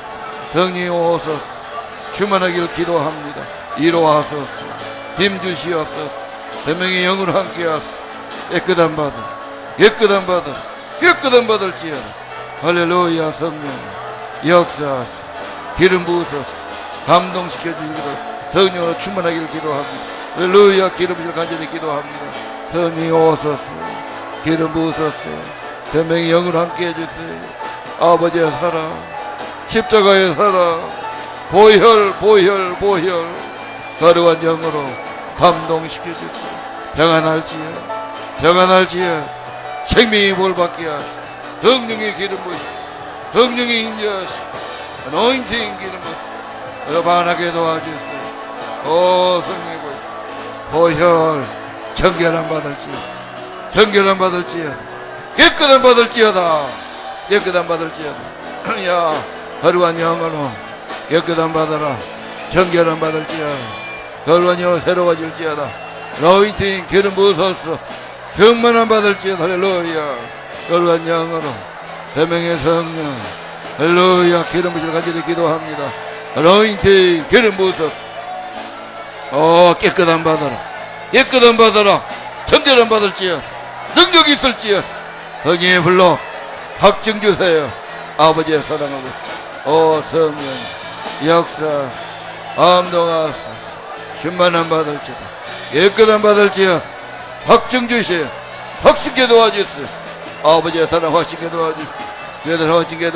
성령이 오소서. 충만하길 기도합니다. 이로하소서. 힘 주시옵소서. 생명의 영으로 함께하소서. 깨끗한 바들 지어라. 할렐루야. 성령 역사하소서. 기름 부으소서. 감동시켜 주시기를 성령으로 충만하길 기도합니다. 할렐루야. 기름 부으시길 간절히 기도합니다. 성령이 오소서. 기름 부으소서. 생명의 영으로 함께 해주세요. 아버지의 사랑, 십자가의 사랑, 보혈 거룩한 영으로 감동시켜주세요. 평안할지어 생명이 볼받게 하시고 성령의 기름 부으시고 성령의 임재하시고 어노인팅 기름 부으시고 여반하게 도와주세요. 성령의 보혈 정결함 받을지어 깨끗함 받을지어다. 야 거룩한 영으로 깨끗함 받아라. 정결함 받을지어다. 거룩한 영으로 새로워질지어다. 어노인팅 기름 부으소서. 충만함 받을지어다. 할렐루야. 거룩한 영으로 생명의 성령 할렐루야. 기름 부으시길 간절히 기도합니다. 어노인팅 기름 부으소서. 깨끗함 받아라. 정결함 받을지어다. 능력이 있을지어다. 성령의 불러 확증 주세요. 아버지의 사랑하고 성령 역사 감동하소서. 충만함 받을지어다. 깨끗함 받을지어다. 확증 주세요. 확신케 도와주세요. 아버지의 사랑 확신케 도와주시오. 너희들 확신케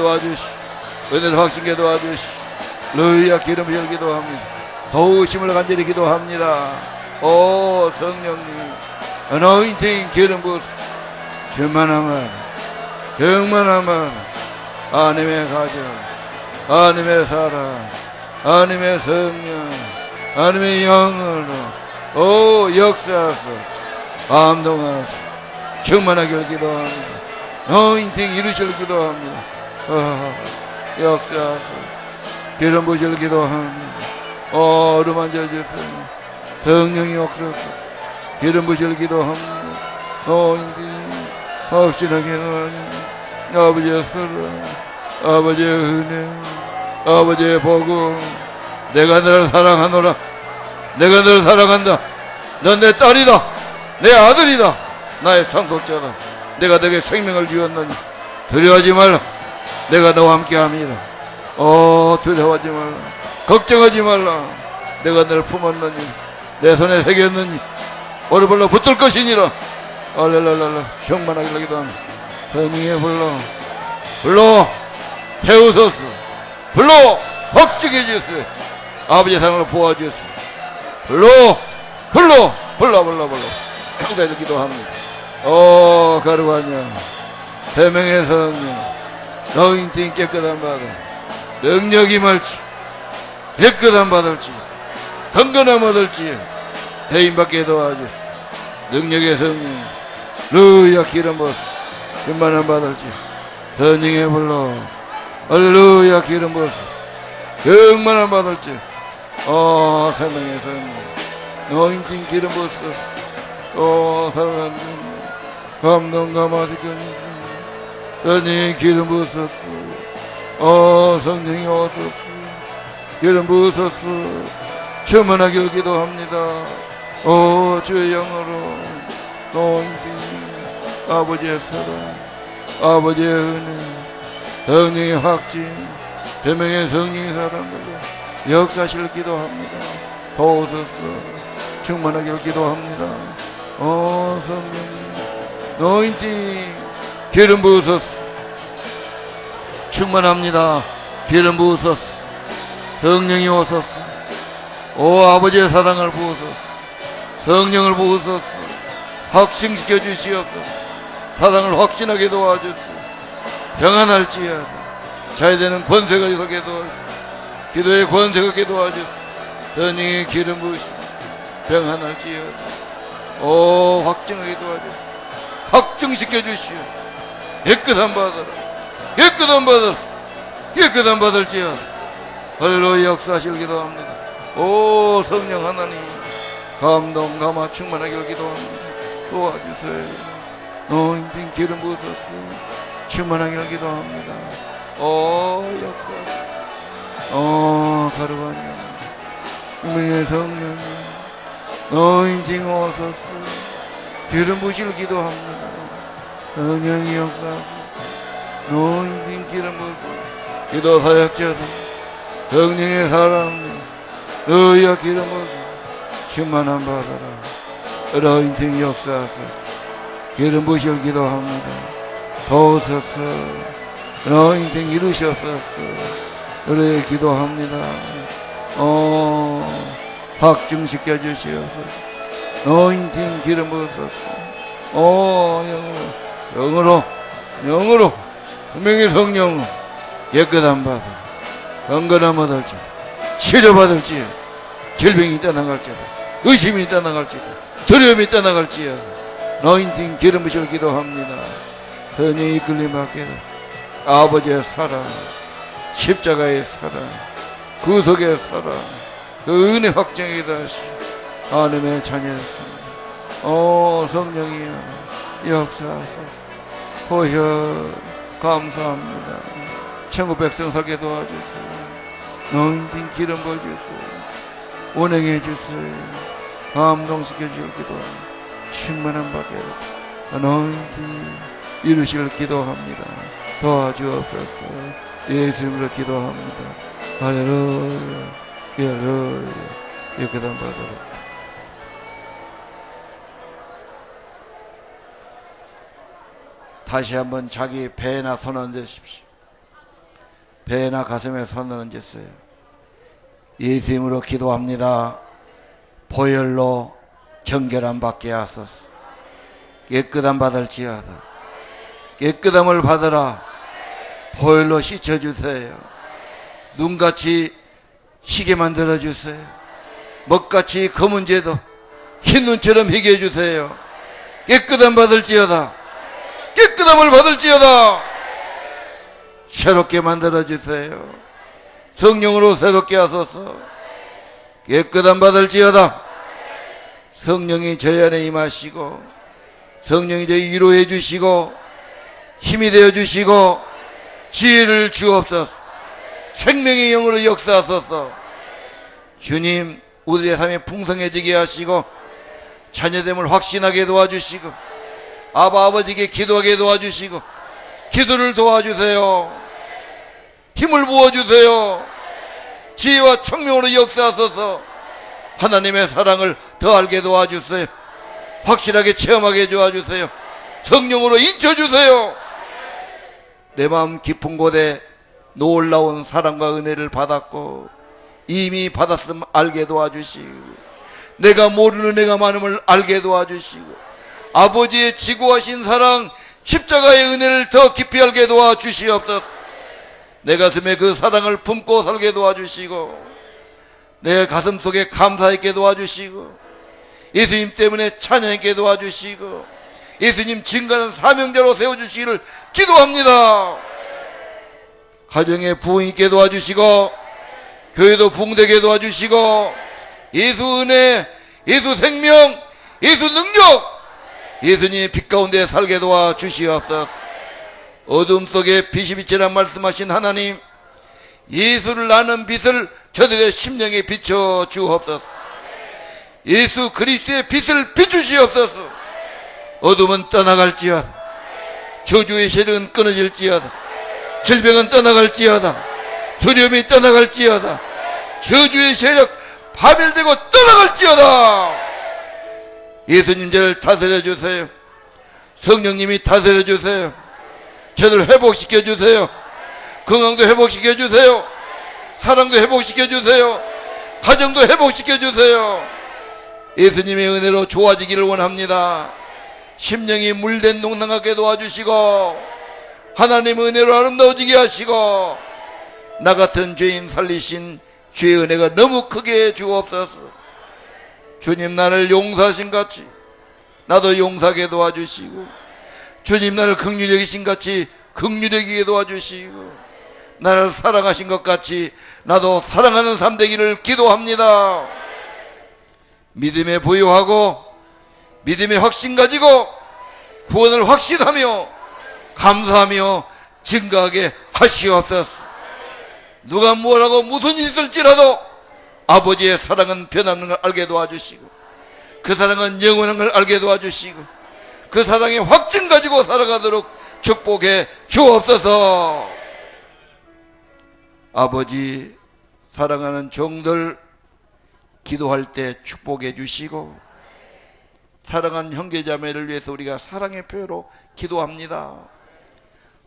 도와주시오. 루야 기름 부을 기도합니다. 도우심을 간절히 기도합니다. 성령님 어노인팅 기름 부으소서. 충만함을 하나님의 가정, 하나님의 사랑, 하나님의 성령, 하나님의 영으로 역사하소서. 감동하소서. 충만하길 기도합니다. 어노인팅 이루실 기도합니다. 역사하소서. 기름 부으실 기도합니다. 어루만져주세요. 성령이 역사하소서. 기름 부으실 기도합니다. 어노인팅 확신하게 하나님 아버지의 사랑, 아버지의 은혜, 아버지의 복음. 내가 너를 사랑하노라. 내가 너를 사랑한다. 넌 내 딸이다. 내 아들이다. 나의 상속자다. 내가 너에게 생명을 주었느니 두려워하지 말라. 내가 너와 함께함이라. 두려워하지 말라. 걱정하지 말라. 내가 너를 품었느니 내 손에 새겼느니 오르벌러 붙들 것이니라. 알랄랄랄라. 충만하게 기도합니다. 성령의 불러 태우소서. 불러 확증해 주세요. 아버지의 사랑으로 보아주세요. 불러 형제들 기도합니다. 거룩한 영 생명의 성령 너인팅 깨끗한 바다 능력이 말지 깨끗한 받을지 건강함 받을지 대인받게 도와주세요. 능력의 성령 루야 기름 부으소서. 충만함 받을지 성령의 불러 할렐루야 기름 부으소서. 충만함 받을지 생명의 성령 너인팅 기름 부으소서. 사랑하는 감동 감화시켜주시니 성령의 기름 부으소서. 성령이 오소서. 기름 부으소서. 충만하길 기도합니다. 주의 영으로 너인팅 아버지의 사랑, 아버지의 은혜, 성령의 확진, 생명의 성령의 사랑으로 역사실 기도합니다. 도우소서. 충만하길 기도합니다. 성령 노인팅 기름 부으소서. 충만합니다. 기름 부으소서. 성령이 오소서. 오 아버지의 사랑을 부으소서. 성령을 부으소서. 확증시켜 주시옵소서. 사랑을 확신하게 도와주소서. 평안할지어다. 자유되는 권세가 있게 도와주소서. 기도의 권세가 있게 도와주소서. 선행의 기름 부으시고 평안할지어다. 오 확증하게 도와주소서. 확증시켜 주시오. 깨끗한 받으라. 깨끗한 받으라. 깨끗한 받을지어다. 할렐루야. 역사하실 기도합니다. 오 성령 하나님 감동 감화 충만하게 기도합니다. 도와주세요. 노인팅 기름 부으소서. 충만하게 기도합니다. 오 역사. 오 가르바냐 분명의 성령 노인팅 오소서. 기름 부으실 기도합니다. 성령이 역사하고 노인팅 기름 부으소서. 기도 사역자들 성령의 사랑님 너희야 기름 부으소서. 충만한 받아라. 노인팅 역사하소서. 기름 부으실 기도합니다. 도우소서. 노인팅 이루시옵소서. 그래 기도합니다. 확증시켜 주시옵소서. 노인팅 기름 부으소서. 영으로 분명히 성령 깨끗한 받아 건강한 받을지 치료받을지 질병이 떠나갈지다 의심이 떠나갈지다 두려움이 떠나갈지야 노인팅 기름 부으실 기도합니다. 선의 이끌림 받게 아버지의 사랑 십자가의 사랑 구속의 사랑 그 은혜 확정이다 하시 하나님의 자녀였습니다. 성령이여 역사하소서. 보혈 감사합니다. 천국 백성 살게 도와주세요. 노인팅 기름 부어주세요. 운행해 주세요. 감동시켜 주실 기도 충만한 밖에 노인팅 이루실 기도합니다. 도와주옵소서. 예수님으로 기도합니다. 할렐루야. 할렐루야. 깨끗한 바다로 다시 한번 자기 배나 손 얹으십시오. 배나 가슴에 손을 얹으세요. 예수 이름으로 기도합니다. 보혈로 정결함 받게 하소서. 깨끗함 받을지어다. 깨끗함을 받으라. 보혈로 씻어주세요. 눈같이 희게 만들어주세요. 먹같이 검은 죄도 흰 눈처럼 희게 해주세요. 깨끗함 받을지어다. 깨끗함을 받을지어다. 새롭게 만들어주세요. 성령으로 새롭게 하소서. 깨끗함 받을지어다. 성령이 저희 안에 임하시고 성령이 저희 위로해 주시고 힘이 되어 주시고 지혜를 주옵소서. 생명의 영으로 역사하소서. 주님 우리의 삶이 풍성해지게 하시고 자녀됨을 확신하게 도와주시고 아버지께 기도하게 도와주시고 기도를 도와주세요. 힘을 부어주세요. 지혜와 총명으로 역사하소서. 하나님의 사랑을 더 알게 도와주세요. 확실하게 체험하게 도와주세요. 성령으로 인쳐주세요. 내 마음 깊은 곳에 놀라운 사랑과 은혜를 받았고 이미 받았음 알게 도와주시고 내가 모르는 내가 많음을 알게 도와주시고 아버지의 지고하신 사랑 십자가의 은혜를 더 깊이 알게 도와주시옵소서. 내 가슴에 그 사랑을 품고 살게 도와주시고 내 가슴 속에 감사있게 도와주시고 예수님 때문에 찬양있게 도와주시고 예수님 증거하는 사명자로 세워주시기를 기도합니다. 가정에 부흥 있게 도와주시고 교회도 부흥되게 도와주시고 예수 은혜, 예수 생명, 예수 능력 예수님의 빛 가운데 살게 도와주시옵소서. 어둠 속에 빛이 비치라 말씀하신 하나님 예수를 아는 빛을 저들의 심령에 비춰 주옵소서. 예수 그리스도의 빛을 비추시옵소서. 어둠은 떠나갈지어다. 저주의 세력은 끊어질지어다. 질병은 떠나갈지어다. 두려움이 떠나갈지어다. 저주의 세력 파멸되고 떠나갈지어다. 예수님 저를 다스려 주세요. 성령님이 다스려 주세요. 저를 회복시켜 주세요. 건강도 회복시켜 주세요. 사랑도 회복시켜 주세요. 가정도 회복시켜 주세요. 예수님의 은혜로 좋아지기를 원합니다. 심령이 물된 농당 같게 도와주시고 하나님 은혜로 아름다워지게 하시고 나 같은 죄인 살리신 주의 은혜가 너무 크게 주옵소서. 주님 나를 용서하신 같이 나도 용서하게 도와주시고 주님 나를 긍휼히 여기신 같이 긍휼히 여기게 도와주시고 나를 사랑하신 것 같이 나도 사랑하는 삶 되기를 기도합니다. 믿음에 부유하고 믿음의 확신 가지고 구원을 확신하며 감사하며 증거하게 하시옵소서. 누가 뭐라고 무슨 일이 있을지라도 아버지의 사랑은 변함없는 걸 알게 도와주시고 그 사랑은 영원한 걸 알게 도와주시고 그 사랑의 확증 가지고 살아가도록 축복해 주옵소서. 아버지 사랑하는 종들 기도할 때 축복해 주시고 사랑하는 형제자매를 위해서 우리가 사랑의 표로 기도합니다.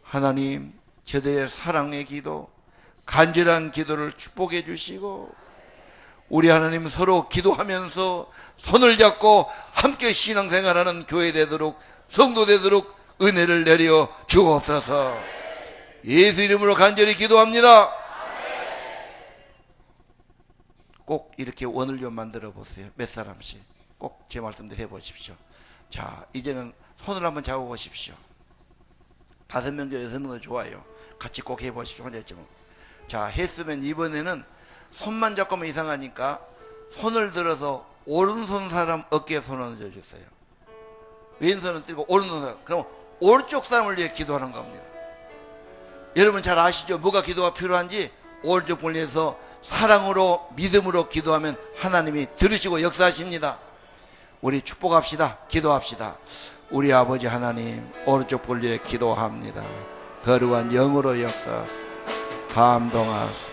하나님 저들의 사랑의 기도 간절한 기도를 축복해 주시고 우리 하나님 서로 기도하면서 손을 잡고 함께 신앙생활하는 교회 되도록 성도 되도록 은혜를 내려 주옵소서. 예수 이름으로 간절히 기도합니다. 꼭 이렇게 원을 좀 만들어 보세요. 몇 사람씩 꼭 제 말씀대로 해보십시오. 자 이제는 손을 한번 잡아보십시오. 5명도 6명도 좋아요. 같이 꼭 해보십시오. 혼자 했지만 자 했으면 이번에는 손만 잡고 하면 이상하니까 손을 들어서 오른손 사람 어깨에 손을 얹어주세요. 왼손은 들고 오른손 사람, 그럼 오른쪽 사람을 위해 기도하는 겁니다. 여러분 잘 아시죠? 뭐가 기도가 필요한지. 오른쪽 분을 위해서 사랑으로 믿음으로 기도하면 하나님이 들으시고 역사하십니다. 우리 축복합시다. 기도합시다. 우리 아버지 하나님 오른쪽 분을 위해 기도합니다. 거룩한 영으로 역사하소서. 감동하소서.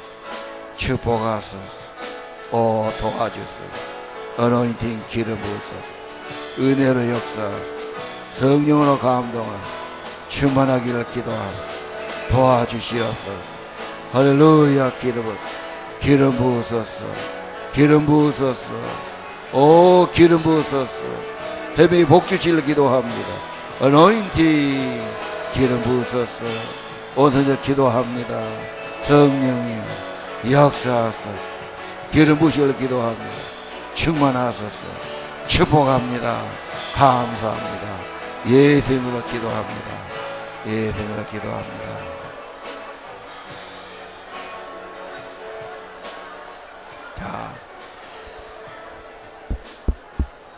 축복하소서. 도와주소서. 어노인팅 기름 부으소서. 은혜로 역사하소서. 성령으로 감동하소서. 충만하기를 기도하고 도와주시옵소서. 할렐루야. 기름 부으소서. 기름 부으소서. 기름 부으소서. 새벽에 복 주시기를 기도합니다. 어노인팅 기름 부으소서. 오늘도 기도합니다. 성령이여 역사하소서. 기름 부으시기를 기도합니다. 충만하소서. 축복합니다. 감사합니다. 예수님으로 기도합니다. 예수님으로 기도합니다. 자,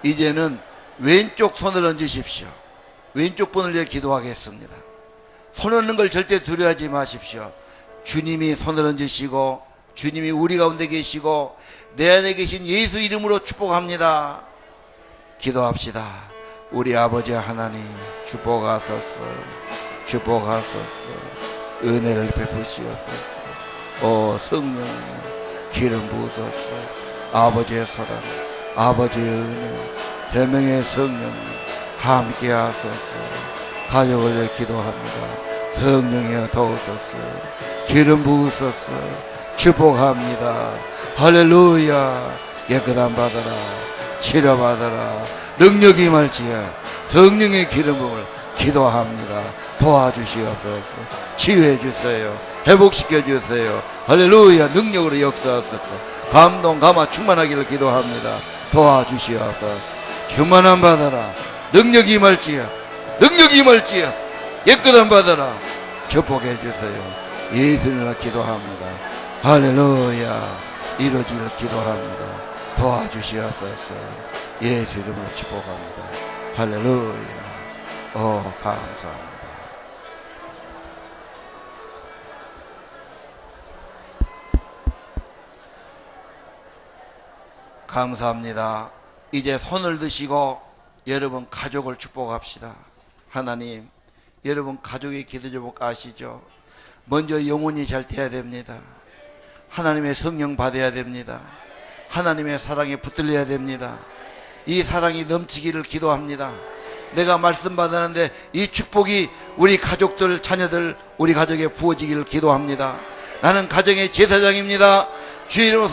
이제는 왼쪽 손을 얹으십시오. 왼쪽 분을 위해 기도하겠습니다. 손 얹는 걸 절대 두려워하지 마십시오. 주님이 손을 얹으시고 주님이 우리 가운데 계시고 내 안에 계신 예수 이름으로 축복합니다. 기도합시다. 우리 아버지 하나님 축복하소서. 축복하소서. 은혜를 베푸시옵소서. 성령 기름 부으소서. 아버지의 사랑 아버지의 은혜 생명의 성령 함께 하소서. 가족을 위해 기도합니다. 성령이여 도우소서. 기름 부으소서. 축복합니다. 할렐루야. 깨끗함 받아라. 치료받아라. 능력이 임할지어 성령의 기름 부음을 기도합니다. 도와주시옵소서. 치유해 주세요. 회복시켜 주세요. 할렐루야. 능력으로 역사하소서. 감동 감화 충만하기를 기도합니다. 도와주시옵소서. 충만함 받아라. 능력이 임할지어 능력이 임할지어 깨끗함 받아라. 축복해 주세요. 예수님으로 기도합니다. 할렐루야. 이루어지기를 기도합니다. 도와주시옵소서. 예수 이름으로 축복합니다. 할렐루야. 감사합니다. 감사합니다. 이제 손을 드시고 여러분 가족을 축복합시다. 하나님, 여러분 가족의 기도 제목 아시죠? 먼저 영혼이 잘 돼야 됩니다. 하나님의 성령 받아야 됩니다. 하나님의 사랑에 붙들려야 됩니다. 이 사랑이 넘치기를 기도합니다. 내가 말씀 받았는데 이 축복이 우리 가족들, 자녀들, 우리 가족에 부어지기를 기도합니다. 나는 가정의 제사장입니다. 주 이름으로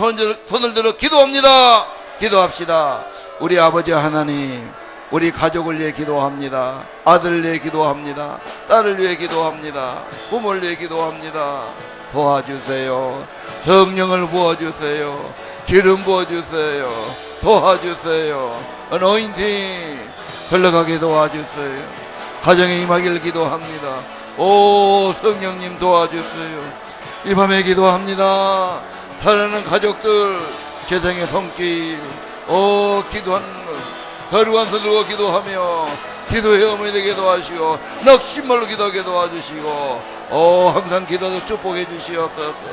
손을 들어 기도합니다. 기도합시다. 우리 아버지 하나님, 우리 가족을 위해 기도합니다. 아들을 위해 기도합니다. 딸을 위해 기도합니다. 부모를 위해 기도합니다. 도와주세요. 성령을 부어주세요. 기름 부어주세요. 도와주세요. 어노인팅 흘러가게 도와주세요. 가정에 임하길 기도합니다. 오 성령님 도와주세요. 이 밤에 기도합니다. 사랑하는 가족들 재정의 손길 기도하는 것 거룩한 손으로 기도하며 기도의 어머니 되게 도와주시고 넉심말로 기도하게 도와주시고 항상 기도도 축복해 주시옵소서.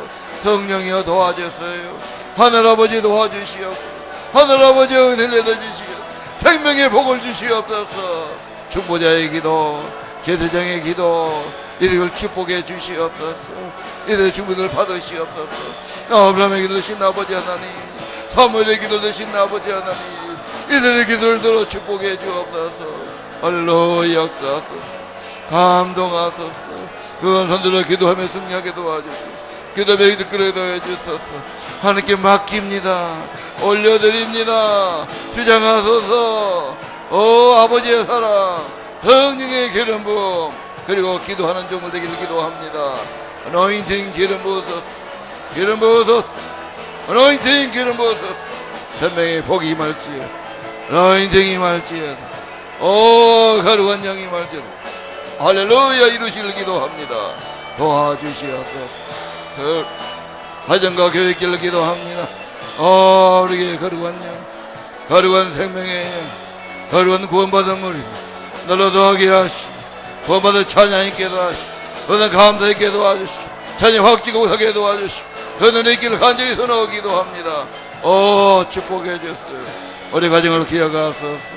성령이여 도와주세요. 하늘아버지 도와주시옵소서. 하늘아버지 은혜를 내려주시옵소서. 생명의 복을 주시옵소서. 중보자의 기도 제사장의 기도 이들을 축복해 주시옵소서. 이들의 중보를 받으시옵소서. 아브라함의 기도 되신 아버지 하나님, 사무엘의 기도 되신 아버지 하나님, 이들의 기도를 들어 축복해 주옵소서. 할렐루야 역사하소서. 감동하소서. 그건 손들어 기도하며 승리하게 도와주소서. 기도에 이끌어 도와주소서. 하나님께 맡깁니다. 올려드립니다. 주장하소서. 아버지의 사랑, 성령의 기름 부음, 그리고 기도하는 종을 되기를 기도합니다. 어노인팅 기름 부으소서. 기름 부으소서. 어노인팅 기름 부으소서. 생명의 복이 임할지어다. 어노인팅 임할지어다. 거룩한 영이 임할지어다. 할렐루야 이루시길 기도합니다. 도와주시옵소서. 가정과 교육길을 기도합니다. 우리에게 거룩한 영, 거룩한 생명의 영, 거룩한 구원받은 무리 너로 도하게 하시고 구원받은 찬양 있게 도와주시고 너는 감사 있게 도와주시고 찬양 확지고 하게 도와주시고 그들의 길을 간절히 선하고 기도합니다. 축복해 주세요. 우리 가정을 기억하소서.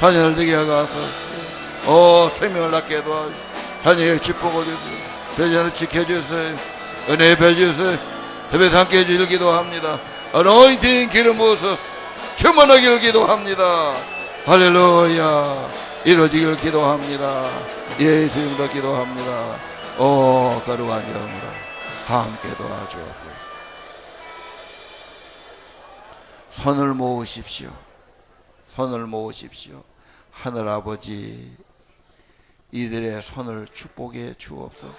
자녀를 되게 하소서. 생명을 낳게 도와주시고 자녀에게 축복을 주세요. 대전을 지켜주세요. 은혜 베주세요. 예배 함께 해주길 기도합니다. 어노인팅 기름 부으소서. 충만하기를 기도합니다. 할렐루야 이루어지기를 기도합니다. 예수 이름으로 기도합니다. 거룩한 영으로 함께 도와주옵소서. 손을 모으십시오. 손을 모으십시오. 하늘아버지 이들의 손을 축복해 주옵소서.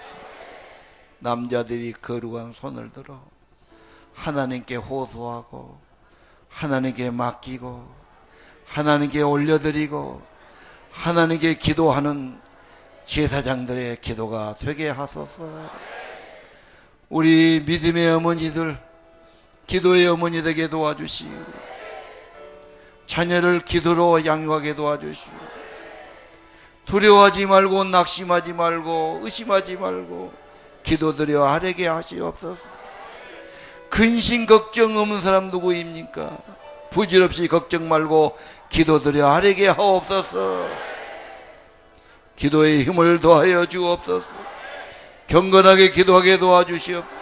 남자들이 거룩한 손을 들어 하나님께 호소하고 하나님께 맡기고 하나님께 올려드리고 하나님께 기도하는 제사장들의 기도가 되게 하소서. 우리 믿음의 어머니들 기도의 어머니 되게 도와주시고 자녀를 기도로 양육하게 도와주시고 두려워하지 말고 낙심하지 말고 의심하지 말고 기도드려 아뢰게 하시옵소서. 근심 걱정 없는 사람 누구입니까? 부질없이 걱정 말고 기도드려 아뢰게 하옵소서. 기도의 힘을 더하여 주옵소서. 경건하게 기도하게 도와주시옵소서.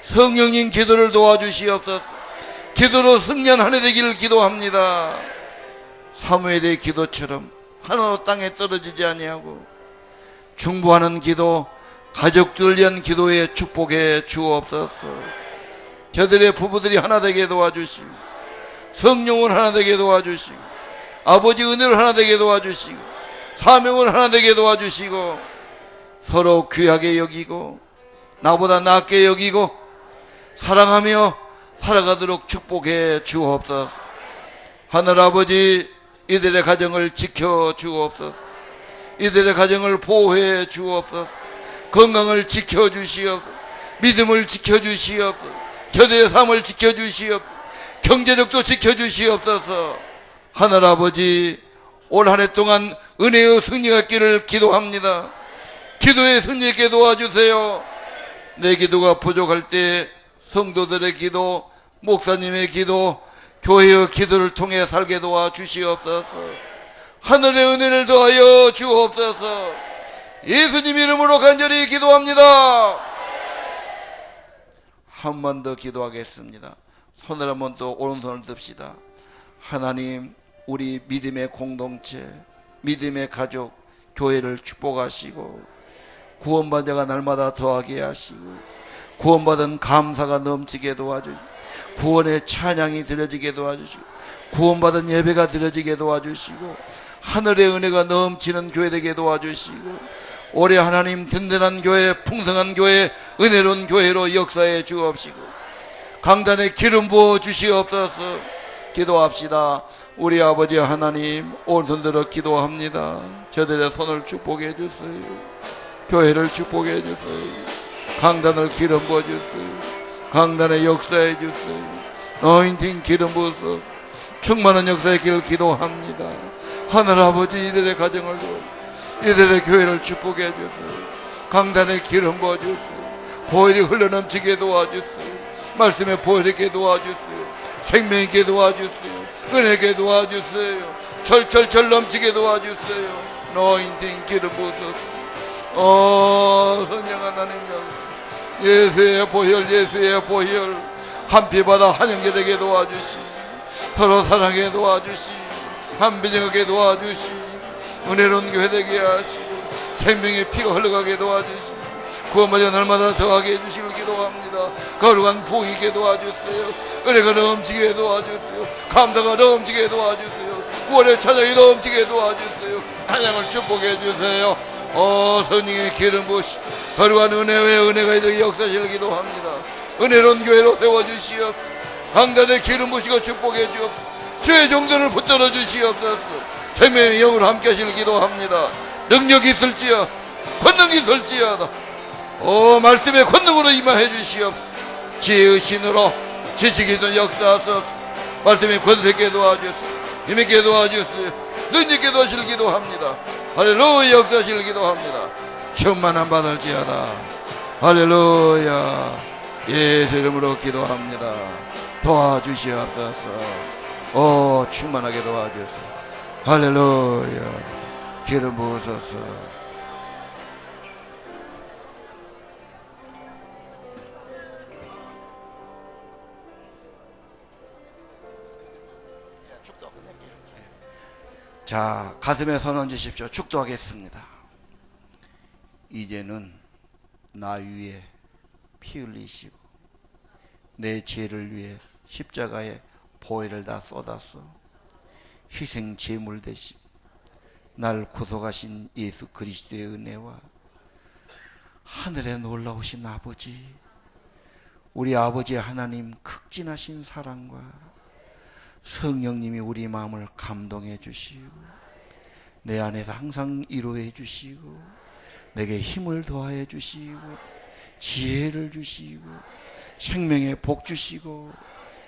성령님 기도를 도와주시옵소서. 기도로 승리한 한 해 되기를 기도합니다. 사무엘의 기도처럼 하나도 땅에 떨어지지 아니하고 중보하는 기도, 가족들을 위한 기도에 축복해 주옵소서. 저들의 부부들이 하나 되게 도와주시고 성령을 하나 되게 도와주시고 아버지 은혜를 하나 되게 도와주시고 사명을 하나 되게 도와주시고 서로 귀하게 여기고 나보다 낫게 여기고 사랑하며 살아가도록 축복해 주옵소서. 하늘아버지 이들의 가정을 지켜 주옵소서. 이들의 가정을 보호해 주옵소서. 건강을 지켜 주시옵소서. 믿음을 지켜 주시옵소서. 저들의 삶을 지켜 주시옵소서. 경제력도 지켜 주시옵소서. 하늘아버지 올 한 해 동안 은혜의 승리가 있기를 기도합니다. 기도의 승리 있게 도와주세요. 내 기도가 부족할 때 성도들의 기도, 목사님의 기도, 교회의 기도를 통해 살게 도와주시옵소서. 하늘의 은혜를 더하여 주옵소서. 예수님 이름으로 간절히 기도합니다. 한 번 더 기도하겠습니다. 손을 한 번 더 오른손을 듭시다. 하나님 우리 믿음의 공동체, 믿음의 가족, 교회를 축복하시고 구원받은 자가 날마다 더하게 하시고 구원받은 감사가 넘치게 도와주시고 구원의 찬양이 드려지게 도와주시고 구원받은 예배가 드려지게 도와주시고 하늘의 은혜가 넘치는 교회 되게 도와주시고 올해 하나님 든든한 교회, 풍성한 교회, 은혜로운 교회로 역사해 주옵시고 강단에 기름 부어 주시옵소서. 기도합시다. 우리 아버지 하나님, 오늘 들어 기도합니다. 저들의 손을 축복해 주세요. 교회를 축복해 주세요. 강단을 기름 부어 주세요. 강단에 역사해 주세요. 어인팅 기름 부어서 충만한 역사의 길을 기도합니다. 하늘 아버지, 이들의 가정을 이들의 교회를 축복해 주세요. 강단에 기름 부어 주세요. 보혈이 흘러넘치게 도와주세요. 말씀에 보혈 있게 도와주세요. 생명 있게 도와주세요. 은혜 있게 도와주세요. 철철철 넘치게 도와주세요. 노인팅 기름 부으소서. 성령 하나님, 예수의 보혈, 예수의 보혈 한 피 받아 한 형제 되게 도와주시, 서로 사랑하게 도와주시, 한 비정하게 도와주시, 은혜로운 교회 되게 하시고 생명의 피가 흘러가게 도와주시, 구원받은 날마다 더하게 해주시길 기도합니다. 거룩한 부흥 있게 도와주세요. 은혜가 넘치게 도와주세요. 감사가 넘치게 도와주세요. 구원의 찬양이 넘치게 도와주세요. 찬양을 축복해 주세요. 성령의 기름 부으시, 거룩한 은혜의 은혜가 이들에게 역사실 기도합니다. 은혜로운 교회로 세워주시옵소서. 강단에 기름 부으시고 축복해 주옵소서. 주의 종들을 붙들어 주시옵소서. 생명의 영으로 함께 하실 기도합니다. 능력이 있을지어 권능이 있을지어다. 말씀의 권능으로 임하해 주시옵소서. 지혜의 신으로 지식이든 역사하소서. 말씀의 권세께 도와주소서. 힘있게 도와주소서. 능력있게 도와주실 기도합니다. 할렐루야. 역사하실 기도합니다. 충만함 받을지어다. 할렐루야. 예수 이름으로 기도합니다. 도와주시옵소서. 충만하게 도와주소서. 할렐루야. 기름 부으소서. 자, 가슴에 손 얹으십시오. 축도하겠습니다. 이제는 나 위에 피 흘리시고 내 죄를 위해 십자가에 보혈을 다 쏟아서 희생 제물 되시고 날 구속하신 예수 그리스도의 은혜와 하늘에 놀라우신 아버지, 우리 아버지 하나님 극진하신 사랑과 성령님이 우리 마음을 감동해 주시고 내 안에서 항상 위로해 주시고 내게 힘을 더하여 주시고 지혜를 주시고 생명의 복 주시고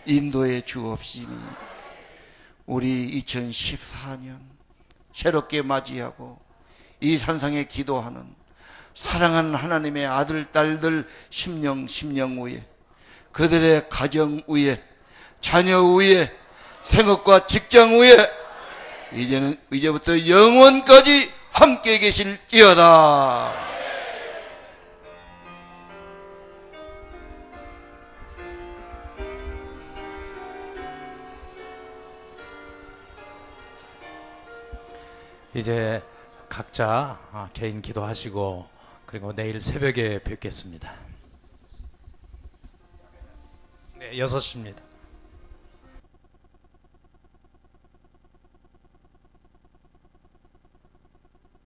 인도해 주옵시니 우리 2014년 새롭게 맞이하고 이 산상에 기도하는 사랑하는 하나님의 아들 딸들 심령 위에, 그들의 가정 위에, 자녀 위에, 생업과 직장 위에 이제부터 영원까지 함께 계실지어다. 이제 각자 개인 기도하시고 그리고 내일 새벽에 뵙겠습니다. 네, 6시입니다.